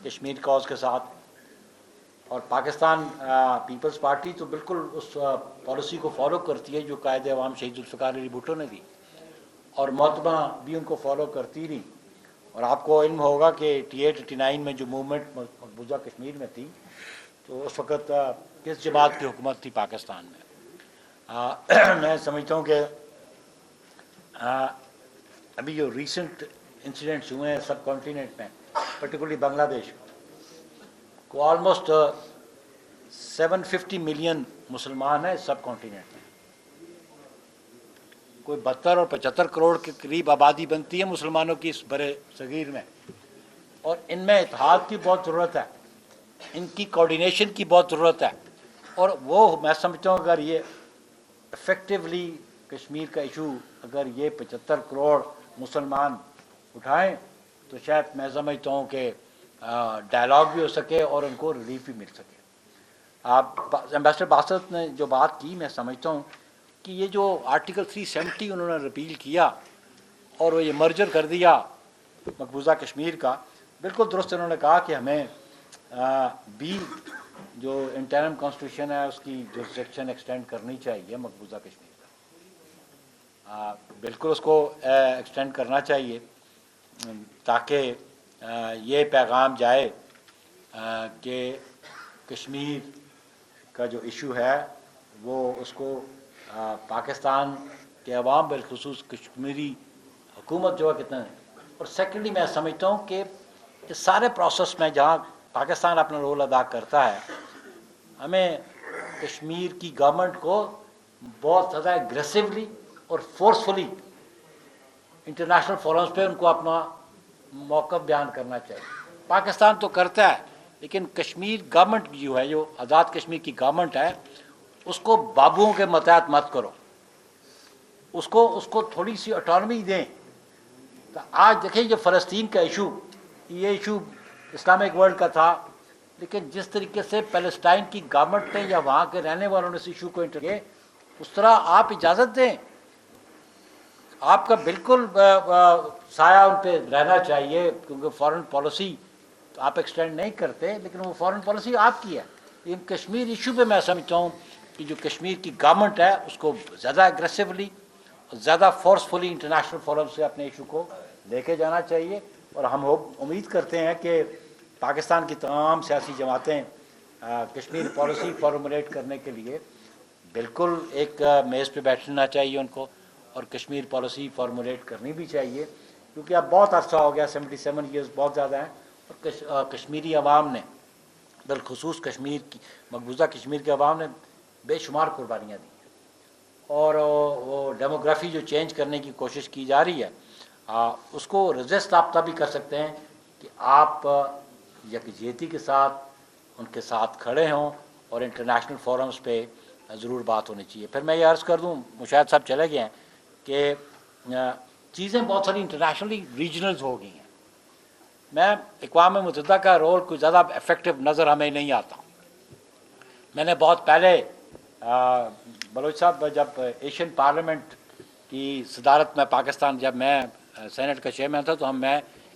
کشمیر کاز کے ساتھ، اور پاکستان پیپلز پارٹی تو بالکل اس پالیسی کو فالو کرتی ہے جو قائد عوام شہید ذوالفقار علی بھٹو نے دی، اور محتمہ بھی ان کو فالو کرتی رہی۔ اور آپ کو علم ہوگا کہ 88-89 میں جو موومنٹ مقبوضہ کشمیر میں تھی، تو اس وقت کس جماعت کی حکومت تھی پاکستان میں؟ میں سمجھتا ہوں کہ ابھی جو ریسنٹ انسیڈنٹس ہوئے ہیں سب کانٹیننٹ میں، پرٹیکولرلی بنگلہ دیش کو، آلموسٹ 750 ملین مسلمان ہیں سب کانٹیننٹ میں، کوئی 72 اور 75 کروڑ کے قریب آبادی بنتی ہے مسلمانوں کی اس برے صغیر میں، اور ان میں اتحاد کی بہت ضرورت ہے، ان کی کوارڈینیشن کی بہت ضرورت ہے، اور وہ میں سمجھتا ہوں اگر یہ افیکٹولی کشمیر کا ایشو اگر یہ 75 کروڑ مسلمان اٹھائیں تو شاید میں سمجھتا ہوں کہ ڈائلاگ بھی ہو سکے اور ان کو ریلیف بھی مل سکے۔ ایمبیسڈر باسط نے جو بات کی، میں سمجھتا ہوں کہ یہ جو آرٹیکل 370 انہوں نے رپیل کیا اور وہ یہ مرجر کر دیا مقبوضہ کشمیر کا، بالکل درست انہوں نے کہا کہ ہمیں بھی جو انٹرم کانسٹیٹیوشن ہے اس کی جورسڈکشن ایکسٹینڈ کرنی چاہیے مقبوضہ کشمیر کا، بالکل اس کو ایکسٹینڈ کرنا چاہیے تاکہ یہ پیغام جائے کہ کشمیر کا جو ایشو ہے وہ اس کو پاکستان کے عوام بالخصوص کشمیری حکومت جو ہے کتنا ہے۔ اور سیکنڈلی میں سمجھتا ہوں کہ اس سارے پروسیس میں جہاں پاکستان اپنا رول ادا کرتا ہے، ہمیں کشمیر کی گورنمنٹ کو بہت زیادہ اگریسولی اور فورسفلی انٹرنیشنل فورمز پہ ان کو اپنا موقف بیان کرنا چاہیے۔ پاکستان تو کرتا ہے، لیکن کشمیر گورنمنٹ جو ہے، جو آزاد کشمیر کی گورنمنٹ ہے، اس کو بابوؤں کے ماتحت مت کرو، اس کو تھوڑی سی آٹونومی دیں۔ تو آج دیکھیں یہ فلسطین کا ایشو، یہ ایشو اسلامک ورلڈ کا تھا، لیکن جس طریقے سے پیلسٹائن کی گورنمنٹ نے یا وہاں کے رہنے والوں نے اس ایشو کو انٹر کیے، اس طرح آپ اجازت دیں، آپ کا بالکل سایہ ان پہ رہنا چاہیے، کیونکہ فارن پالیسی تو آپ ایکسٹینڈ نہیں کرتے، لیکن وہ فارن پالیسی آپ کی ہے۔ لیکن کشمیر ایشو پہ میں سمجھتا ہوں کہ جو کشمیر کی گورنمنٹ ہے اس کو زیادہ اگریسولی، زیادہ فورسفلی انٹرنیشنل فورم سے اپنے ایشو کو لے کے جانا چاہیے، اور ہم امید کرتے ہیں کہ پاکستان کی تمام سیاسی جماعتیں کشمیر پالیسی فارمولیٹ کرنے کے لیے بالکل ایک میز پہ بیٹھنا چاہیے ان کو، اور کشمیر پالیسی فارمولیٹ کرنی بھی چاہیے، کیونکہ اب بہت عرصہ ہو گیا، 77 ایئرز بہت زیادہ ہیں، اور کشمیری عوام نے بالخصوص کشمیر کی مقبوضہ کشمیر کے عوام نے بے شمار قربانیاں دی ہیں، اور وہ ڈیموگرافی جو چینج کرنے کی کوشش کی جا رہی ہے، اس کو رجسٹ آپ تب بھی کر سکتے ہیں کہ آپ یکجہتی کے ساتھ ان کے ساتھ کھڑے ہوں، اور انٹرنیشنل فورمز پہ ضرور بات ہونی چاہیے۔ پھر میں یہ عرض کر دوں، مشاہد صاحب چلے گئے ہیں، کہ چیزیں بہت ساری انٹرنیشنلی ریجنلز ہو گئی ہیں۔ میں اقوام متحدہ کا رول کوئی زیادہ افیکٹو نظر ہمیں نہیں آتا۔ میں نے بہت پہلے بلوچ صاحب جب ایشین پارلیمنٹ کی صدارت میں پاکستان، جب میں سینٹ کا چیئرمین تھا، تو میں